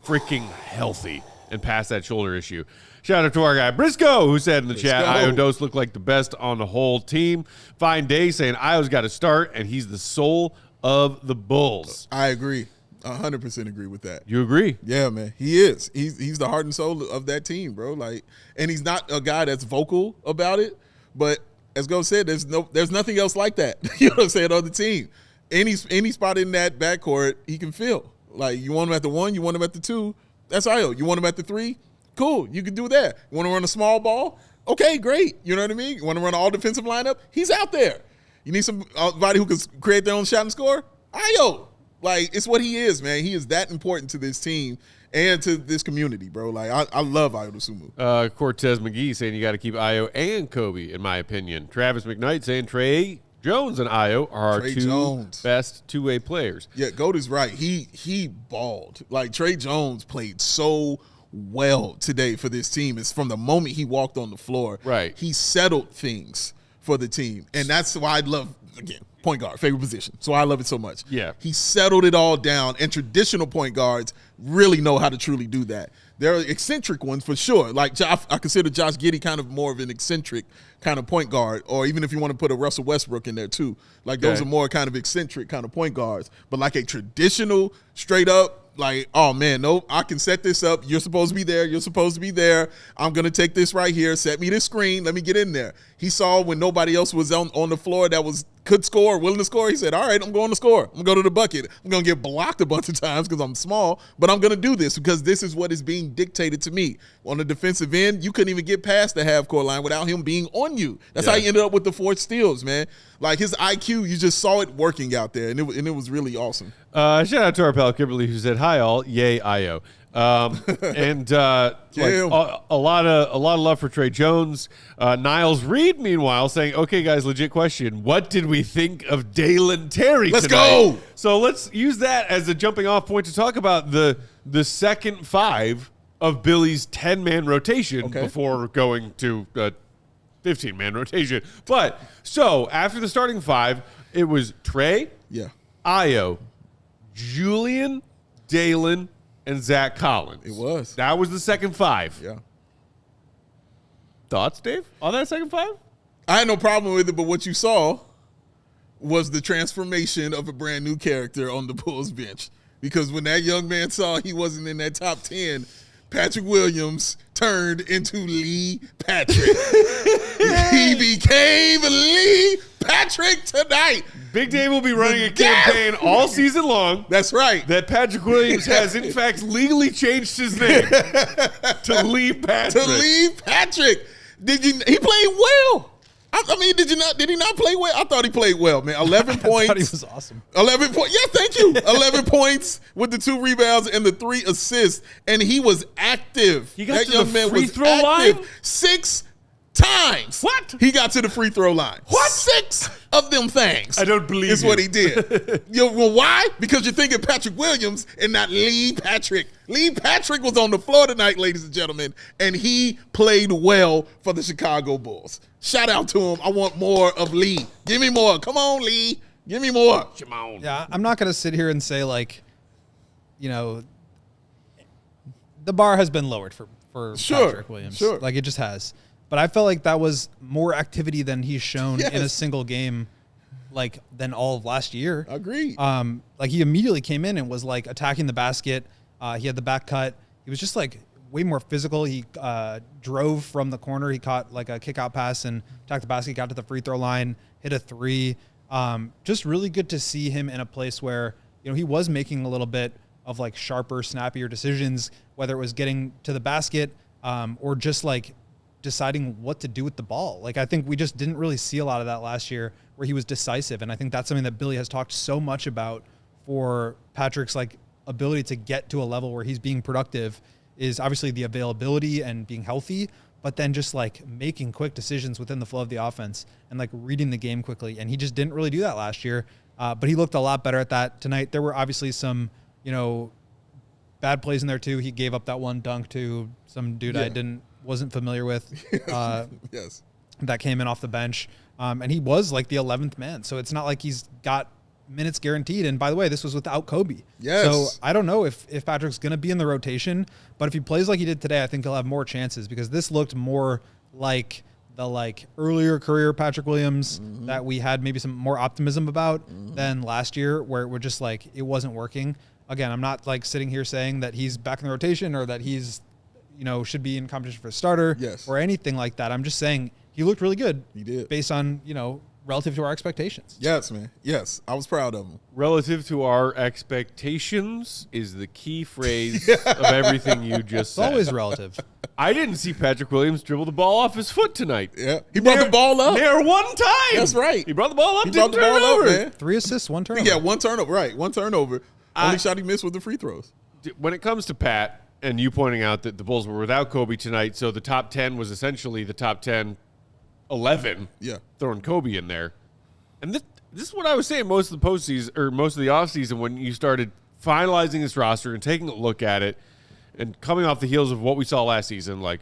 freaking healthy and past that shoulder issue. Shout out to our guy Briscoe, who said in the chat, Ayo Dos looked like the best on the whole team. Fine Day saying Ayo's got to start, and he's the soul of the Bulls. I agree. 100% agree with that. You agree? Yeah, man. He is. He's the heart and soul of that team, bro. Like, and he's not a guy that's vocal about it, but as Go said, there's nothing else like that. You know what I'm saying, on the team. Any spot in that backcourt, he can fill. Like, you want him at the 1, you want him at the 2, that's Ayo. You want him at the 3, cool, you can do that. You want to run a small ball? Okay, great. You know what I mean? You want to run an all defensive lineup? He's out there. You need somebody who can create their own shot and score? Ayo. Like, it's what he is, man. He is that important to this team and to this community, bro. Like, I love Ayo Dosunmu. Cortez McGee saying you got to keep Ayo and Coby, in my opinion. Travis McKnight saying Trey Jones and Ayo are our two best two-way players. Yeah, Goat is right. He balled. Like, Trey Jones played so well today for this team. It's from the moment he walked on the floor. Right. He settled things for the team. And that's why I love, again, point guard, favorite position. So I love it so much. Yeah. He settled it all down, and traditional point guards really know how to truly do that. There are eccentric ones for sure. Like, I consider Josh Giddey kind of more of an eccentric kind of point guard, or even if you want to put a Russell Westbrook in there too. Like, those are more kind of eccentric kind of point guards. But like a traditional, straight up, like, oh, man, no, I can set this up. You're supposed to be there. You're supposed to be there. I'm going to take this right here. Set me this screen. Let me get in there. He saw when nobody else was on the floor that could score, willing to score. He said, all right, I'm going to score. I'm going to go to the bucket. I'm going to get blocked a bunch of times because I'm small, but I'm going to do this because this is what is being dictated to me. On the defensive end, you couldn't even get past the half-court line without him being on you. That's how he ended up with the 4 steals, man. Like, his IQ, you just saw it working out there, and it was really awesome. Shout out to our pal Kimberly, who said, hi, all. Yay, Ayo. And a lot of love for Trey Jones. Niles Reed, meanwhile, saying, okay, guys, legit question. What did we think of Dalen Terry Let's tonight? go! So let's use that as a jumping off point to talk about the second 5 of Billy's 10-man rotation before going to 15-man rotation. But so after the starting 5, it was Trey, Ayo, Julian, Dalen, and Zach Collins. It was. That was the second 5. Yeah. Thoughts, Dave, on that second 5? I had no problem with it, but what you saw was the transformation of a brand new character on the Bulls bench. Because when that young man saw he wasn't in that top 10, Patrick Williams turned into Lee Patrick. He became Lee Patrick tonight. Big Dave will be running a campaign all season long. That's right. That Patrick Williams has, in fact, legally changed his name to Lee Patrick. To Lee Patrick. He played well. I mean, did he not play well? I thought he played well, man. 11 points. I thought he was awesome. 11 points. Yeah, thank you. 11 points with the 2 rebounds and the 3 assists, and he was active. He got to the free throw line 6 times. What? He got to the free throw line. What? 6 of them things. I don't believe is what he did. Well, why? Because you're thinking Patrick Williams and not Lee Patrick. Lee Patrick was on the floor tonight, ladies and gentlemen, and he played well for the Chicago Bulls. Shout out to him. I want more of Lee. Give me more. Come on, Lee. Give me more. Come on. Yeah, I'm not going to sit here and say, like, you know, the bar has been lowered for Patrick Williams. Sure. Like, it just has. But I felt like that was more activity than he's shown in a single game, like, than all of last year. Agreed. Like, he immediately came in and was, like, attacking the basket. He had the back cut. He was just, like, way more physical. He drove from the corner. He caught, like, a kick-out pass and attacked the basket, got to the free throw line, hit a 3. Just really good to see him in a place where, you know, he was making a little bit of, like, sharper, snappier decisions, whether it was getting to the basket or just, like, deciding what to do with the ball. Like, I think we just didn't really see a lot of that last year where he was decisive. And I think that's something that Billy has talked so much about for Patrick's, like, ability to get to a level where he's being productive is obviously the availability and being healthy, but then just, like, making quick decisions within the flow of the offense and, like, reading the game quickly. And he just didn't really do that last year. But he looked a lot better at that tonight. There were obviously some, you know, bad plays in there too. He gave up that one dunk to some dude wasn't familiar with. Yes. That came in off the bench. And he was like the 11th man. So it's not like he's got minutes guaranteed. And by the way, this was without Coby. Yes. So I don't know if Patrick's going to be in the rotation, but if he plays like he did today, I think he'll have more chances because this looked more like the, like, earlier career Patrick Williams that we had maybe some more optimism about than last year, where it was just like it wasn't working. Again, I'm not, like, sitting here saying that he's back in the rotation or that he's, you know, should be in competition for a starter or anything like that. I'm just saying he looked really good. He did. Based on, you know, relative to our expectations. Yes, man. Yes. I was proud of him. Relative to our expectations is the key phrase of everything you just said. It's always relative. I didn't see Patrick Williams dribble the ball off his foot tonight. Yeah. He brought the ball up. There one time. That's right. He brought the ball up. He brought the ball up, man. 3 assists, 1 turnover. Yeah, 1 turnover. Right. 1 turnover. Only shot he missed with the free throws. When it comes to Pat, and you pointing out that the Bulls were without Coby tonight, so the top 10 was essentially the top 10, 11. Yeah. Throwing Coby in there. And this is what I was saying most of the postseason, or most of the offseason, when you started finalizing this roster and taking a look at it and coming off the heels of what we saw last season, like,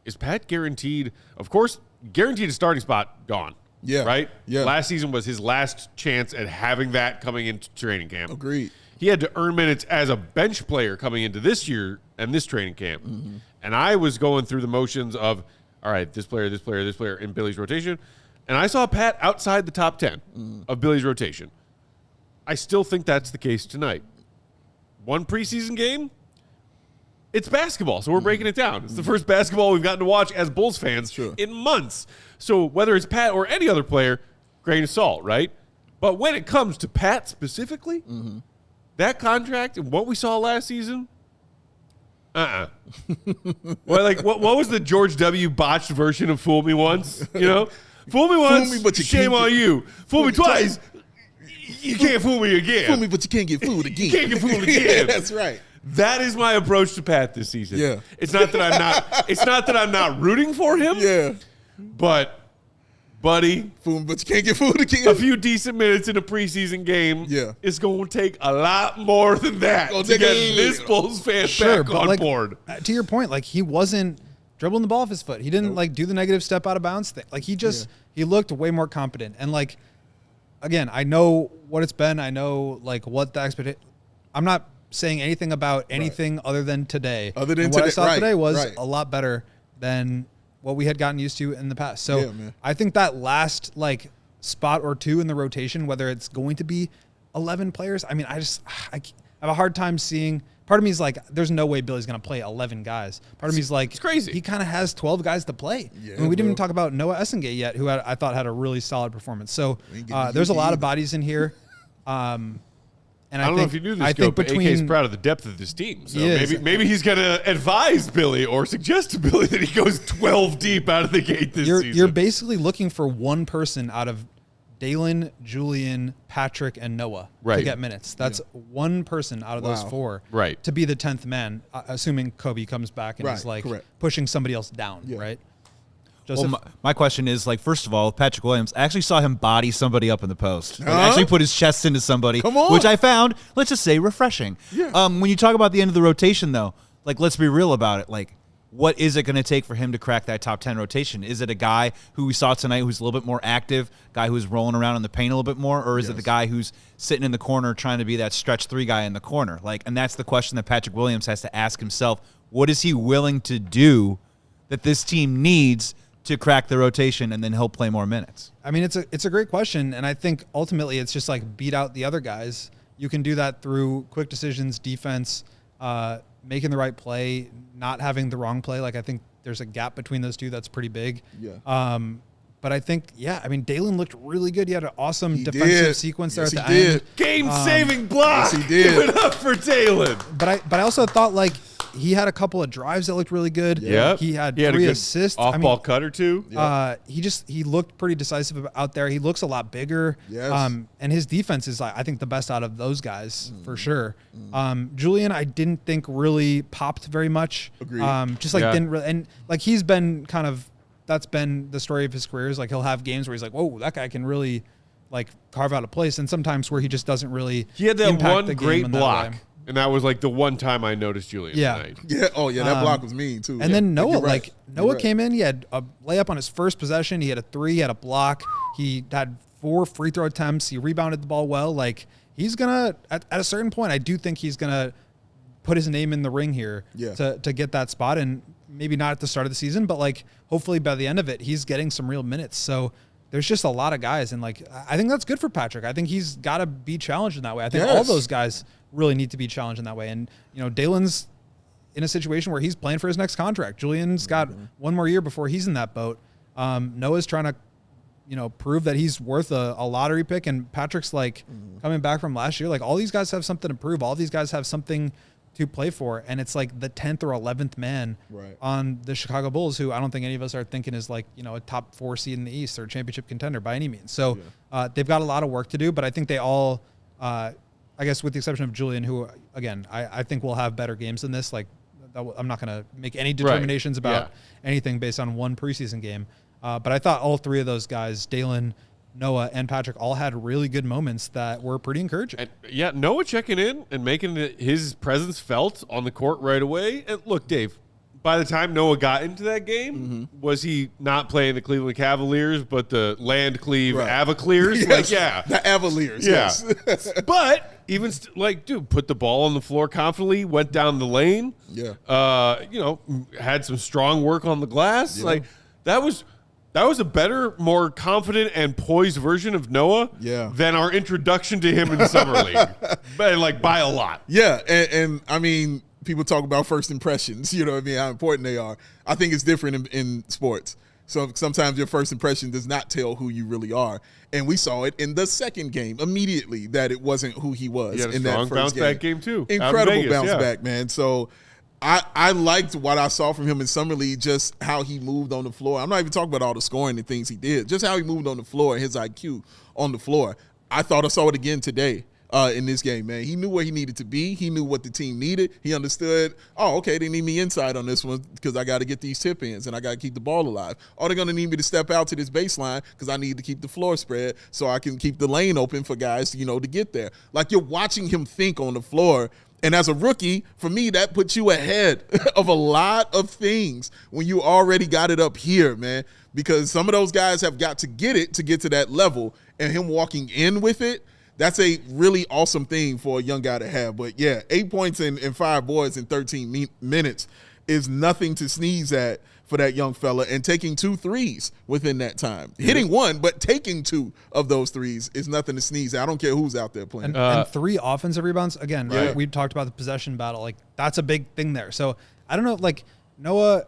is Pat guaranteed? Of course, guaranteed a starting spot, gone. Yeah. Right? Yeah. Last season was his last chance at having that coming into training camp. Agreed. He had to earn minutes as a bench player coming into this year and this training camp. And I was going through the motions of, all right, this player in Billy's rotation. And I saw Pat outside the top 10 of Billy's rotation. I still think that's the case tonight. 1 preseason game, it's basketball, so we're breaking it down. It's the first basketball we've gotten to watch as Bulls fans in months. So whether it's Pat or any other player, grain of salt, right? But when it comes to Pat specifically, that contract and what we saw last season, Well, like, what was the George W. botched version of "Fool Me Once"? You know, fool me once, Fool me, but you shame can't on you. Fool me twice, you can't fool me again. Fool me, but you can't get fooled again. Can't get fooled again. That's right. That is my approach to Pat this season. Yeah. It's not that I'm not rooting for him. Yeah. But buddy. Food, but you can't get food again. A few decent minutes in a preseason game is going to take a lot more than that to get this Bulls fan back on board. To your point, like, he wasn't dribbling the ball off his foot. He didn't like do the negative step out of bounds thing. Like, he looked way more competent. And like, again, I know what it's been. I know like what the expectation. I'm not saying anything about anything other than today. Other than what I saw today was a lot better than what we had gotten used to in the past. So I think that last like spot or two in the rotation, whether it's going to be 11 players, I mean, I have a hard time seeing. Part of me is like, there's no way Billy's going to play 11 guys. Part of me is like, it's crazy. He kind of has 12 guys to play. I mean, we didn't even talk about Noa Essengue yet, who I thought had a really solid performance. So there's a lot of bodies in here. And I don't know if you knew this, but AK's proud of the depth of this team. So maybe he's going to advise Billy or suggest to Billy that he goes 12 deep out of the gate this season. You're basically looking for one person out of Dalen, Julian, Patrick, and Noah to get minutes. That's one person out of those four to be the 10th man, assuming Coby comes back and is like pushing somebody else down, right? Well, my question is, like, first of all, Patrick Williams, I actually saw him body somebody up in the post. Like, actually put his chest into somebody, which I found, let's just say, refreshing. When you talk about the end of the rotation, though, like, let's be real about it. Like, what is it going to take for him to crack that top 10 rotation? Is it a guy who we saw tonight who's a little bit more active, guy who's rolling around in the paint a little bit more, or is it the guy who's sitting in the corner trying to be that stretch three guy in the corner? Like, and that's the question that Patrick Williams has to ask himself. What is he willing to do that this team needs to crack the rotation, and then he'll play more minutes? I mean, it's a great question, and I think ultimately it's just like beat out the other guys. You can do that through quick decisions, defense, making the right play, not having the wrong play. Like, I think there's a gap between those two that's pretty big. But I think, I mean, Dalen looked really good. He had an awesome defensive sequence there at the end. Game-saving block. Yes, he did. Give it up for Dalen. But I also thought, like, he had a couple of drives that looked really good. He had 3 assists. Off-ball cut or two. He looked pretty decisive out there. He looks a lot bigger. And his defense is, I think, the best out of those guys for sure. Julian, I didn't think really popped very much. Agreed. Didn't really, and like he's been kind of, that's been the story of his career. Is like he'll have games where he's like, whoa, that guy can really like carve out a place, and sometimes where he just doesn't really. He had that one great block. And that was like the one time I noticed Julian tonight. That block was mean too. And then Noah, Noah came in, he had a layup on his first possession, he had a 3, he had a block, he had 4 free throw attempts, he rebounded the ball well. Like, he's gonna at a certain point, I do think he's gonna put his name in the ring here to get that spot, and maybe not at the start of the season, but like hopefully by the end of it, he's getting some real minutes. So there's just a lot of guys, and like I think that's good for Patrick. I think he's got to be challenged in that way. I think all those guys really need to be challenged in that way. And Dalen's in a situation where he's playing for his next contract. Julian's got one more year before he's in that boat. Noah's trying to prove that he's worth a lottery pick, and Patrick's like coming back from last year. Like, all these guys have something to prove. All these guys have something to play for, and it's like the 10th or 11th man on the Chicago Bulls, who I don't think any of us are thinking is like a top 4 seed in the East or championship contender by any means. So they've got a lot of work to do, but I think they all, I guess with the exception of Julian, who again I think will have better games than this. Like, I'm not going to make any determinations about anything based on one preseason game, but I thought all 3 of those guys, Dalen, Noah, and Patrick, all had really good moments that were pretty encouraging. And Noah checking in and making his presence felt on the court right away. And look, Dave, by the time Noah got into that game, was he not playing the Cleveland Cavaliers, but the Landcleve Avacleers? The Avaliers. Yes. But even dude, put the ball on the floor confidently, went down the lane. Had some strong work on the glass. Like, that was a better, more confident and poised version of Noah than our introduction to him in the Summer League. By a lot. Yeah, and I mean, people talk about first impressions, how important they are. I think it's different in sports. So sometimes your first impression does not tell who you really are. And we saw it in the second game immediately that it wasn't who he was in that first bounce back game too. Incredible bounce back, man. So I liked what I saw from him in Summer League, just how he moved on the floor. I'm not even talking about all the scoring and things he did, just how he moved on the floor and his IQ on the floor. I thought I saw it again today. in this game, man. He knew where he needed to be. He knew what the team needed. He understood, they need me inside on this one because I got to get these tip-ins and I got to keep the ball alive. They're going to need me to step out to this baseline because I need to keep the floor spread so I can keep the lane open for guys, to get there. Like, you're watching him think on the floor. And as a rookie, for me, that puts you ahead of a lot of things when you already got it up here, man, because some of those guys have got to get it to get to that level, and him walking in with it, that's a really awesome thing for a young guy to have. But, yeah, 8 points and 5 boards in 13 minutes is nothing to sneeze at for that young fella, and taking 2 threes within that time. Hitting one, but taking 2 of those threes is nothing to sneeze at. I don't care who's out there playing. And 3 offensive rebounds. Again, right. We talked about the possession battle. Like, that's a big thing there. So, I don't know, like, Noah,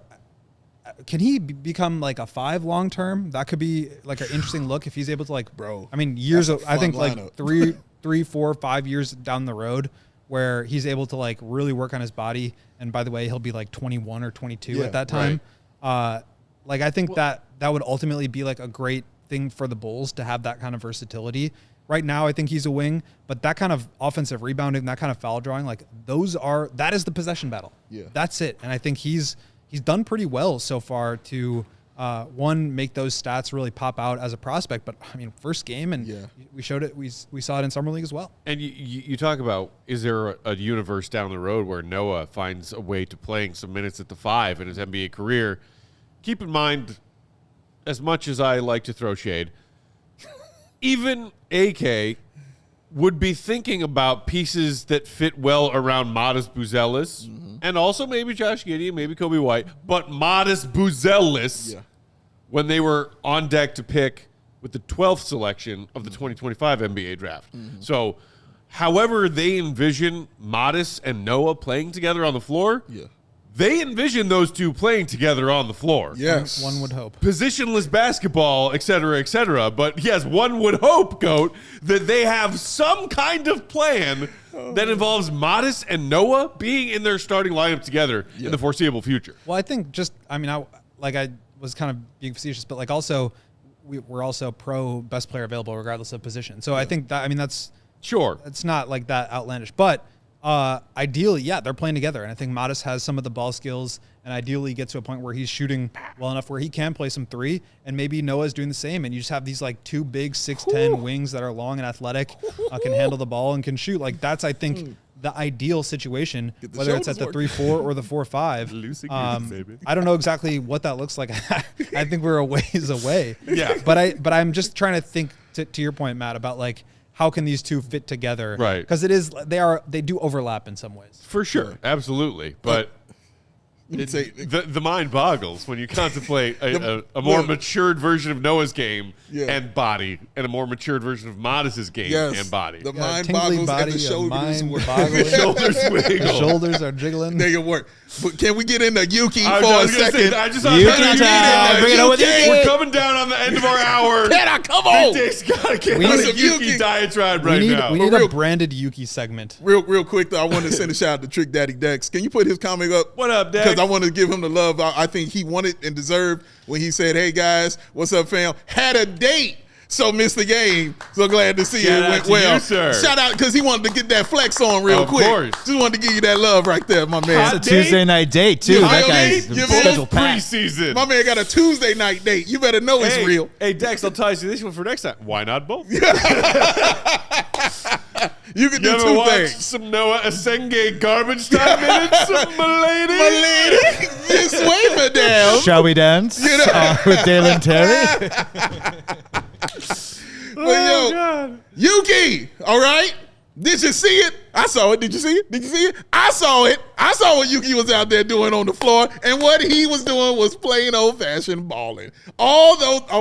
can he become like a 5 long term? That could be like an interesting look if he's able to, like, I mean, years of, I think like 3, 4, 5 years down the road where he's able to like really work on his body. And by the way, he'll be like 21 or 22 at that time. Right. Like, I think that would ultimately be like a great thing for the Bulls to have that kind of versatility. Right now, I think he's a wing, but that kind of offensive rebounding, that kind of foul drawing, like that is the possession battle. Yeah, that's it. And I think he's done pretty well so far to make those stats really pop out as a prospect. But I mean, first game, and we showed it. We saw it in summer league as well. And you talk about, is there a universe down the road where Noah finds a way to playing some minutes at the 5 in his NBA career? Keep in mind, as much as I like to throw shade, even AK would be thinking about pieces that fit well around Modest Buzelis, and also maybe Josh Giddey, maybe Coby White, but Modest Buzelis when they were on deck to pick with the 12th selection of the 2025 NBA draft. So however they envision Modest and Noah playing together on the floor, they envision those two playing together on the floor. Yes. One would hope. Positionless basketball, et cetera, et cetera. But yes, one would hope, Goat, that they have some kind of plan that involves Modest and Noah being in their starting lineup together in the foreseeable future. Well, I think I was kind of being facetious, but like also we're also pro best player available regardless of position. So I think that's sure. It's not like that outlandish, but ideally, they're playing together, and I think Modest has some of the ball skills, and ideally gets to a point where he's shooting well enough where he can play some 3, and maybe Noah's doing the same, and you just have these like 2 big 6'10" wings that are long and athletic, can handle the ball and can shoot. Like, that's, I think, the ideal situation, whether it's at the 3-4 or the 4-5. I don't know exactly what that looks like. I think we're a ways away. But I'm just trying to think to your point, Matt, about like, how can these two fit together? Right. Because they do overlap in some ways. For sure. Absolutely. But the mind boggles when you contemplate a more matured version of Noah's game and body, and a more matured version of Modest's game and body. The mind boggles and the shoulders work. Shoulders wiggle. Shoulders are jiggling. They can work. But can we get into Yuki for a second? I just Yuki time. Bring it on with Yuki. We're coming down on the end of our hour. Come on. Dave's got to get on a Yuki diatribe right now. We need a branded Yuki segment. Real quick, though, I want to send a shout out to Trick Daddy Dex. Can you put his comment up? What up, Dex? Because I want to give him the love I think he wanted and deserved when he said, "Hey, guys, what's up, fam? Had a date. So missed the game. So glad to see it went well." You, sir. Shout out because he wanted to get that flex on real quick. Course. Just wanted to give you that love right there, my man. It's a Tuesday night date too. That guy's schedule packed. Preseason. My man got a Tuesday night date. You better know it's real. Hey, Dex, I'll tell you this one for next time. Why not both? You can do ever 2 watch things. some Noa Essengue garbage time minutes, my lady? Yes, way, madam. Shall we dance with Dale and Terry? God. Yuki, all right? Did you see it? I saw it. Did you see it? Did you see it? I saw it. I saw what Yuki was out there doing on the floor, and what he was doing was plain old-fashioned balling. All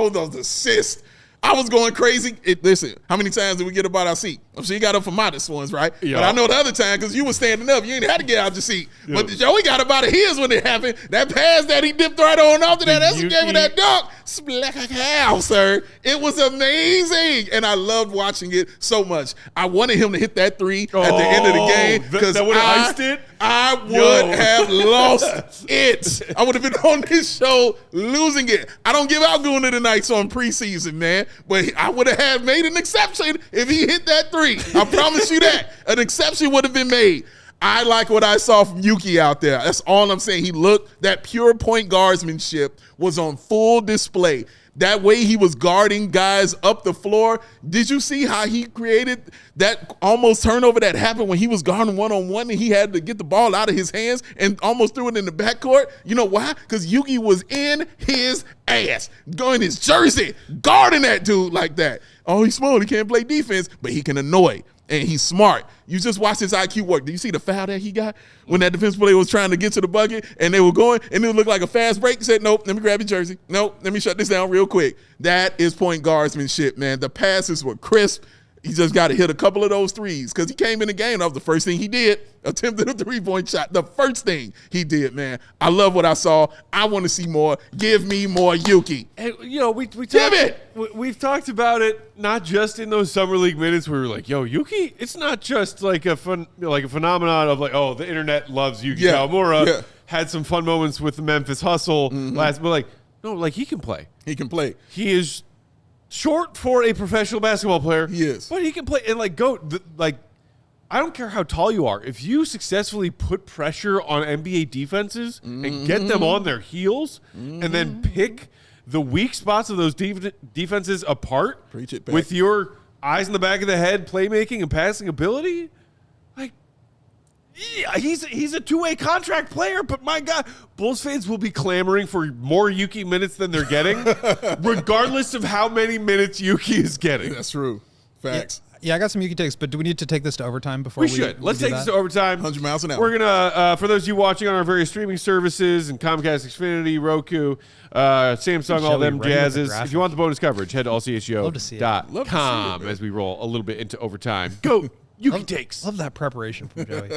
those assists. I was going crazy. Listen, how many times did we get up out our seat? I'm sure you got up for Modest ones, right? Yeah. But I know the other time, because you were standing up, you ain't had to get out your seat. Yeah. But Joey got up out of his when it happened. That pass that he dipped right on after that's what gave him that dunk. Like a cow, sir. It was amazing. And I loved watching it so much. I wanted him to hit that 3 at the end of the game. Because that would have iced it? I would have lost it. I would have been on this show losing it. I don't give out Guna tonights on preseason, man. But I would have made an exception if he hit that 3. agree. I promise you that. An exception would have been made. I like what I saw from Yuki out there. That's all I'm saying. He looked, that pure point guardsmanship was on full display. That way he was guarding guys up the floor. Did you see how he created that almost turnover that happened when he was guarding one-on-one and he had to get the ball out of his hands and almost threw it in the backcourt? You know why? Because Yuki was in his ass, going his jersey, guarding that dude like that. Oh, he's small. He can't play defense, but he can annoy. And he's smart. You just watch his IQ work. Do you see the foul that he got when that defense player was trying to get to the bucket and they were going and it looked like a fast break? He said, nope, let me grab your jersey. Nope, let me shut this down real quick. That is point guardsmanship, man. The passes were crisp. He just got to hit a couple of those threes because he came in the game. That was the first thing he did, attempted a three-point shot. The first thing he did, man. I love what I saw. I want to see more. Give me more Yuki. And, you know, we've talked about it not just in those summer league minutes where we were like, yo, Yuki, it's not just like a phenomenon of like, oh, the internet loves Yuki Kawamura. Yeah. Had some fun moments with the Memphis Hustle last, but like, no, like he can play. He can play. He is short for a professional basketball player. He is. But he can play. And, I don't care how tall you are. If you successfully put pressure on NBA defenses and get them on their heels and then pick the weak spots of those defenses apart with your eyes in the back of the head, playmaking and passing ability, yeah, he's a two-way contract player, but my God, Bulls fans will be clamoring for more Yuki minutes than they're getting, regardless of how many minutes Yuki is getting. That's true. Facts. Yeah, I got some Yuki takes, but do we need to take this to overtime before we should. Let's take this to overtime. 100 miles an hour. We're going to, for those of you watching on our various streaming services and Comcast, Xfinity, Roku, Samsung, all them jazzes, if you want the bonus coverage, head to allchgo.com as we roll a little bit into overtime. Go! Yuki takes. Love that preparation from Joey.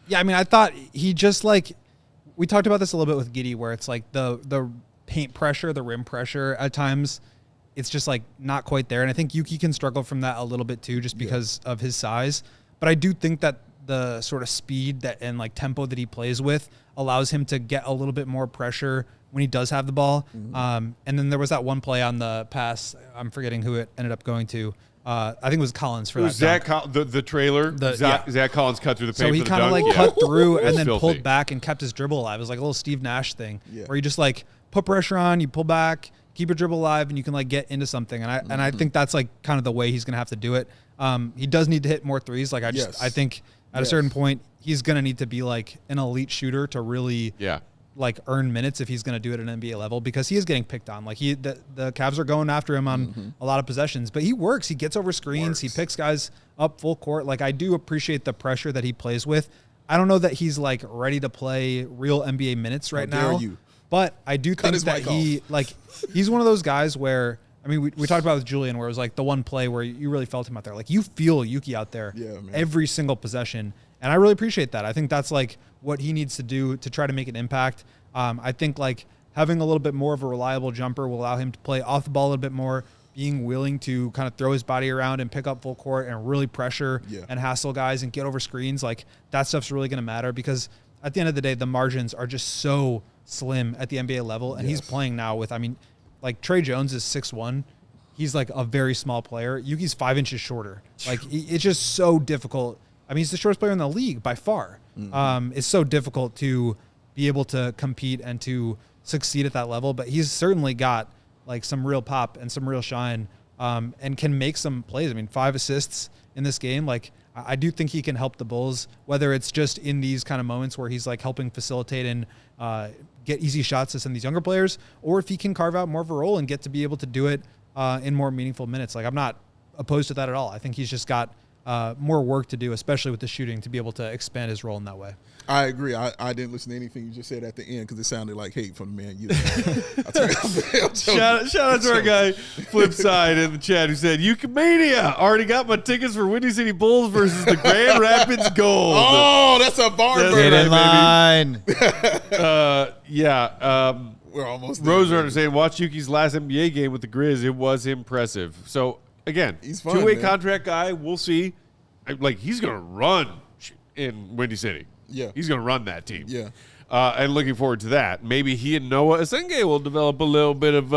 Yeah, I mean, I thought he just we talked about this a little bit with Giddey, where it's like the paint pressure, the rim pressure at times, it's just not quite there. And I think Yuki can struggle from that a little bit too, just because of his size. But I do think that the sort of speed and tempo that he plays with allows him to get a little bit more pressure when he does have the ball. And then there was that one play on the pass. I'm forgetting who it ended up going to. I think it was Collins for that. The trailer. Zach Collins cut through the paint. So he kind of cut through and then pulled back and kept his dribble alive. It was like a little Steve Nash thing where you just put pressure on, you pull back, keep your dribble alive, and you can get into something. And I think that's kind of the way he's gonna have to do it. He does need to hit more threes. I think at a certain point he's gonna need to be an elite shooter to really earn minutes if he's going to do it at an NBA level, because he is getting picked on. The Cavs are going after him on a lot of possessions, but he works. He gets over screens. He picks guys up full court. I do appreciate the pressure that he plays with. I don't know that he's ready to play real NBA minutes right now, but I do think that he's one of those guys where, I mean, we talked about with Julian, where it was the one play where you really felt him out there. You feel Yuki out there every single possession. And I really appreciate that. I think that's what he needs to do to try to make an impact. I think having a little bit more of a reliable jumper will allow him to play off the ball a little bit more, being willing to kind of throw his body around and pick up full court and really pressure and hassle guys and get over screens. That stuff's really going to matter, because at the end of the day, the margins are just so slim at the NBA level. And he's playing now with, Trey Jones is 6'1". He's a very small player. Yuki's 5 inches shorter. It's just so difficult. I mean, he's the shortest player in the league by far. It's so difficult to be able to compete and to succeed at that level, but he's certainly got some real pop and some real shine, and can make some plays. I mean, 5 assists in this game. I do think he can help the Bulls, whether it's just in these kind of moments where he's helping facilitate and get easy shots to some of these younger players, or if he can carve out more of a role and get to be able to do it in more meaningful minutes. I'm not opposed to that at all. I think he's just got more work to do, especially with the shooting, to be able to expand his role in that way. I agree. I didn't listen to anything you just said at the end because it sounded like hate from the man. Shout out to our guy Flipside in the chat who said, Yuki-Mania, already got my tickets for Windy City Bulls versus the Grand Rapids Gold. Oh, that's a barn burner. Get in line. We're almost there. Roser saying, watch Yuki's last NBA game with the Grizz. It was impressive. So, again, he's fun, two-way contract guy. We'll see. He's going to run in Windy City. Yeah. He's going to run that team. Yeah. And looking forward to that. Maybe he and Noa Essengue will develop a little bit of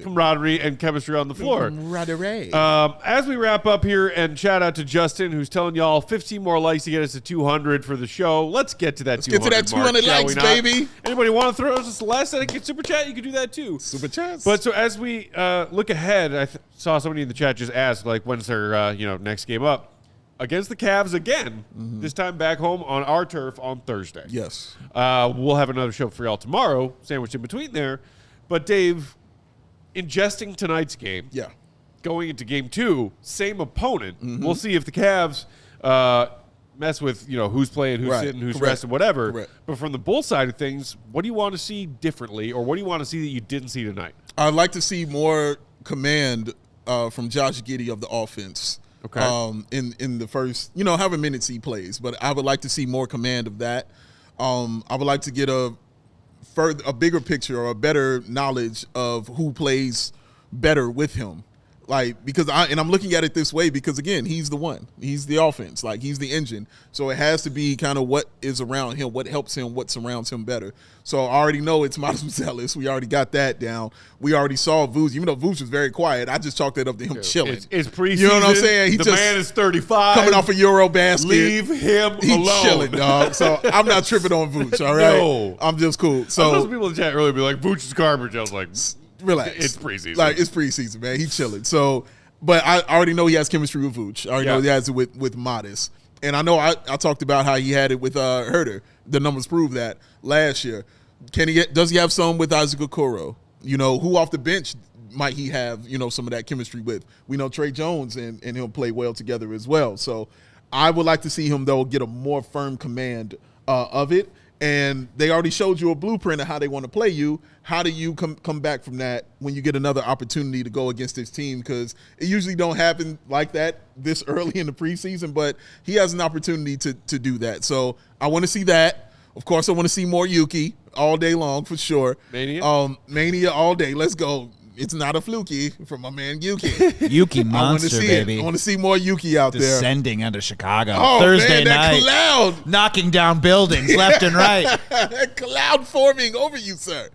camaraderie and chemistry on the floor. Camaraderie. As we wrap up here, and shout out to Justin, who's telling y'all 15 more likes to get us to 200 for the show. Let's get to that 200 Get to that 200 mark, likes, baby. Anybody want to throw us a last second super chat? You can do that too. Super chats. But so as we look ahead, I saw somebody in the chat just ask, like, when's their next game up? Against the Cavs again, this time back home on our turf on Thursday. Yes. We'll have another show for y'all tomorrow, sandwiched in between there. But Dave, ingesting tonight's game, going into game 2, same opponent. We'll see if the Cavs mess with who's playing, who's sitting, who's resting, whatever. Correct. But from the Bulls side of things, what do you want to see differently, or what do you want to see that you didn't see tonight? I'd like to see more command from Josh Giddey of the offense. Okay. In the first, however minutes he plays, but I would like to see more command of that. I would like to get a bigger picture or a better knowledge of who plays better with him. Because I'm looking at it this way because, again, he's the one. He's the offense. He's the engine. So it has to be kind of what is around him, what helps him, what surrounds him better. So I already know it's Miles Buzelis. We already got that down. We already saw Vooch. Even though Vooch was very quiet, I just chalked that up to him chilling. It's preseason. You know what I'm saying? The man is 35. Coming off a Euro basket. Leave him He's alone. chilling, dog. So I'm not tripping on Vooch, all right? No. I'm just cool. So those people in the chat earlier be like, Vooch is garbage. I was like, relax. It's preseason. It's preseason, man. He's chilling. So, but I already know he has chemistry with Vooch. I already know he has it with Modest. And I know I talked about how he had it with Huerter. The numbers prove that last year. Does he have some with Isaac Okoro? Who off the bench might he have, some of that chemistry with? We know Trey Jones and he'll play well together as well. So I would like to see him, though, get a more firm command of it. And they already showed you a blueprint of how they want to play you. How do you come back from that when you get another opportunity to go against this team? Because it usually don't happen like that this early in the preseason, but he has an opportunity to do that. So I want to see that. Of course, I want to see more Yuki all day long for sure. Mania? Mania all day. Let's go. It's not a fluky from my man Yuki. Yuki monster, baby. I want to see more Yuki out there. Descending under Chicago. Oh, Thursday man, that night. cloud. Knocking down buildings left and right. That cloud forming over you, sir.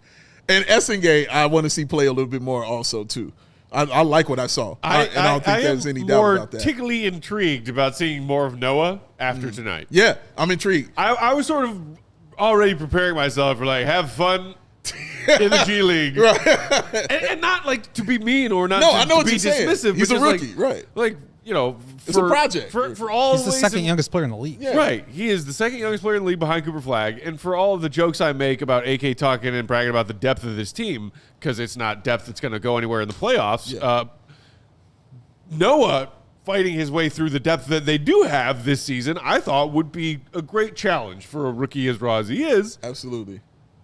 And Essengue, I want to see play a little bit more also, too. I like what I saw. I don't think there's any doubt about that. I'm more tickly intrigued about seeing more of Noah after tonight. Yeah, I'm intrigued. I was sort of already preparing myself for, have fun in the G League. Right. And not, to be mean or not I know to be dismissive. He's but a rookie, right. It's a project. For all he's the second youngest player in the league. Yeah. Right. He is the second youngest player in the league behind Cooper Flagg. And for all of the jokes I make about AK talking and bragging about the depth of this team, because it's not depth that's going to go anywhere in the playoffs, Noah fighting his way through the depth that they do have this season, I thought would be a great challenge for a rookie as raw as he is. Absolutely.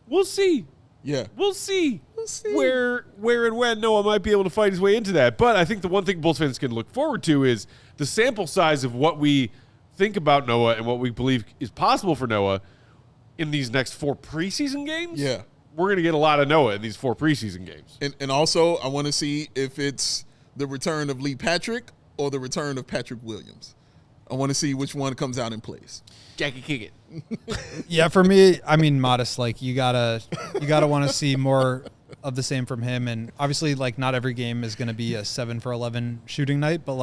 We'll see. Yeah. We'll see where and when Noah might be able to fight his way into that. But I think the one thing Bulls fans can look forward to is the sample size of what we think about Noah and what we believe is possible for Noah in these next 4 preseason games. Yeah. We're going to get a lot of Noah in these 4 preseason games. And also, I want to see if it's the return of Lee Patrick or the return of Patrick Williams. I want to see which one comes out in place. Jackie Kiggett. Yeah, for me, Modest, you gotta want to see more of the same from him. And obviously, not every game is going to be a 7 for 11 shooting night, but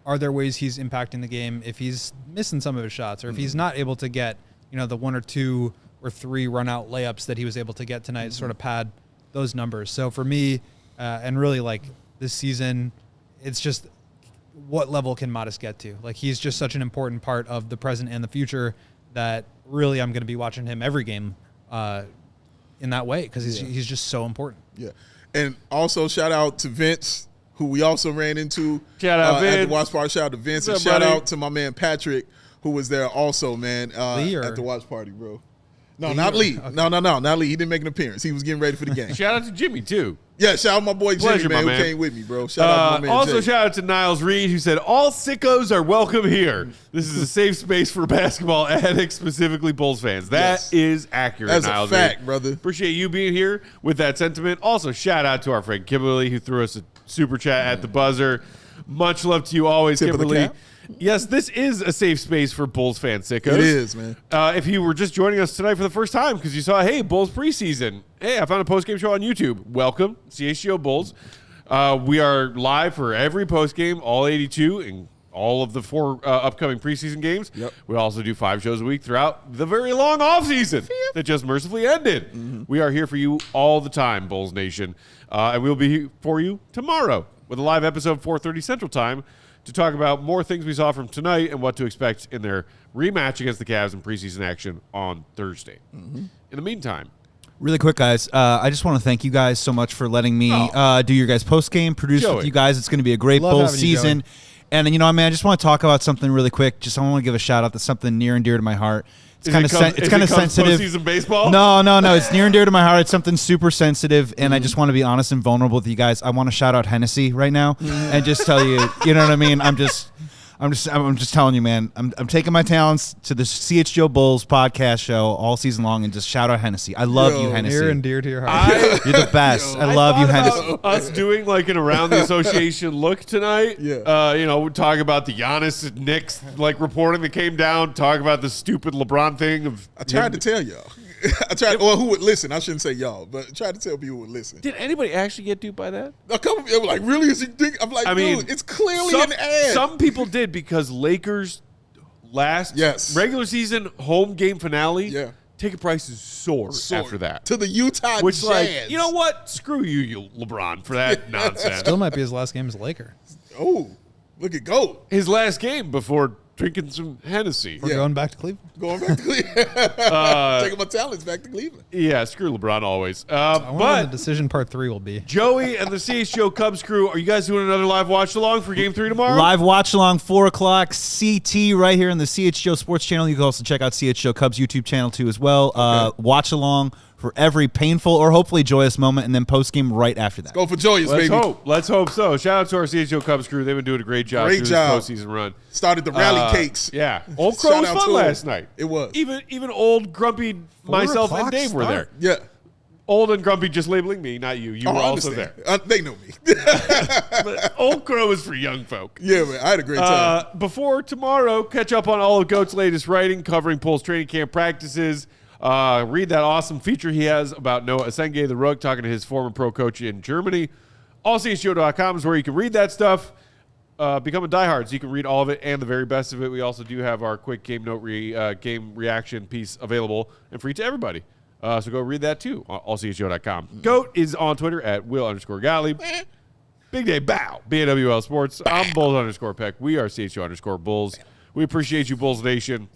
are there ways he's impacting the game if he's missing some of his shots, or if he's not able to get, the 1 or 2 or 3 run out layups that he was able to get tonight, sort of pad those numbers. So for me, and really this season, it's just what level can Modest get to? He's just such an important part of the present and the future that really I'm going to be watching him every game in that way because he's just so important. Yeah. And also shout out to Vince, who we also ran into shout out Vince. at the watch party. Shout out to Vince. And shout out to my man Patrick, who was there also, man, at the watch party, bro. No, not Lee. Okay. No, not Lee. He didn't make an appearance. He was getting ready for the game. Shout out to Jimmy, too. Yeah, shout out my boy Jimmy, man, who came with me, bro. Shout out to my man Also, Jay. shout out to Niles Reed, who said, all sickos are welcome here. This is a safe space for basketball addicts, specifically Bulls fans. That is accurate, That's Niles a fact, Reed. brother. Appreciate you being here with that sentiment. Also, shout out to our friend Kimberly, who threw us a super chat at the buzzer. Much love to you always, Tip of the Kimberly. cap. Yes, this is a safe space for Bulls fan sickos. It is, man. If you were just joining us tonight for the first time because you saw, hey, Bulls preseason. Hey, I found a post-game show on YouTube. Welcome, CHGO Bulls. We are live for every post-game, all 82, and all of the 4 upcoming preseason games. Yep. We also do 5 shows a week throughout the very long offseason that just mercifully ended. Mm-hmm. We are here for you all the time, Bulls Nation. And we'll be here for you tomorrow with a live episode 4:30 Central Time to talk about more things we saw from tonight and what to expect in their rematch against the Cavs in preseason action on Thursday. Mm-hmm. In the meantime, really quick, guys, I just want to thank you guys so much for letting me do your guys post-game, produce with you guys. It's going to be a great Bulls season. And, you know, I mean, I just want to talk about something really quick. Just I want to give a shout-out to something near and dear to my heart. It's kind of sensitive. Postseason baseball? No. It's near and dear to my heart. It's something super sensitive, and I just want to be honest and vulnerable with you guys. I want to shout out Hennessy right now and just tell you, you know what I mean? I'm just telling you, man. I'm taking my talents to the CHGO Bulls podcast show all season long and just shout out Hennessy. I love you, Hennessy. Near and dear to your heart. You're the best. I love you, Hennessy. Us doing like an around the association look tonight. Yeah. You know, we talk about the Giannis Knicks like reporting that came down. Talk about the stupid LeBron thing. I tried to tell y'all. Well, who would listen? I shouldn't say y'all, but I tried to tell people who would listen. Did anybody actually get duped by that? A couple of people were like, really? Is he think? I'm like, dude, it's clearly an ad. Some people did because Lakers last regular season home game finale, ticket prices soared after that. To the Utah Jazz. Like, you know what? Screw you LeBron, for that nonsense. Still might be his last game as a Laker. Oh, look at GOAT. His last game before drinking some Hennessy. We're going back to Cleveland. Taking my talents back to Cleveland. Yeah, screw LeBron always. I wonder what the decision part 3 will be. Joey and the CHGO Cubs crew, are you guys doing another live watch along for Game 3 tomorrow? Live watch along 4 o'clock CT right here in the CHGO Sports Channel. You can also check out CHGO Cubs YouTube channel too as well. Watch along for every painful or hopefully joyous moment, and then post game right after that. Go for joyous, baby. Let's hope so. Shout out to our CHGO Cubs crew. They've been doing a great job through this postseason run. Started the rally cakes. Yeah. Old Crow was fun last night. It was. Even old grumpy myself and Dave were there. Yeah. Old and grumpy just labeling me, not you. You were also there. They know me. But Old Crow is for young folk. Yeah, man. I had a great time. Before tomorrow, catch up on all of Goat's latest writing covering Bulls training camp practices. Read that awesome feature he has about Noa Essengue, the Rook, talking to his former pro coach in Germany. AllCHGO.com is where you can read that stuff. Become a diehard, so you can read all of it and the very best of it. We also do have our quick game note game reaction piece available and free to everybody. So go read that too on allchgo.com. Goat is on Twitter at Will_Gottlieb. Big Day Bow, BNWL Sports. I'm Bulls_Peck. We are CHGO_Bulls. We appreciate you, Bulls Nation.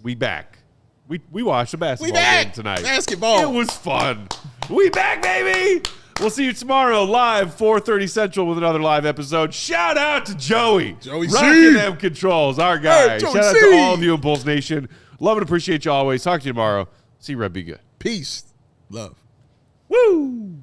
We back. We watched a basketball game tonight. Basketball. It was fun. We back, baby. We'll see you tomorrow live, 4:30 Central with another live episode. Shout out to Joey. Joey rocking them controls, our guy. Hey, Shout out to all of you in Bulls Nation. Love and appreciate you always. Talk to you tomorrow. See you, Red. Be good. Peace. Love. Woo.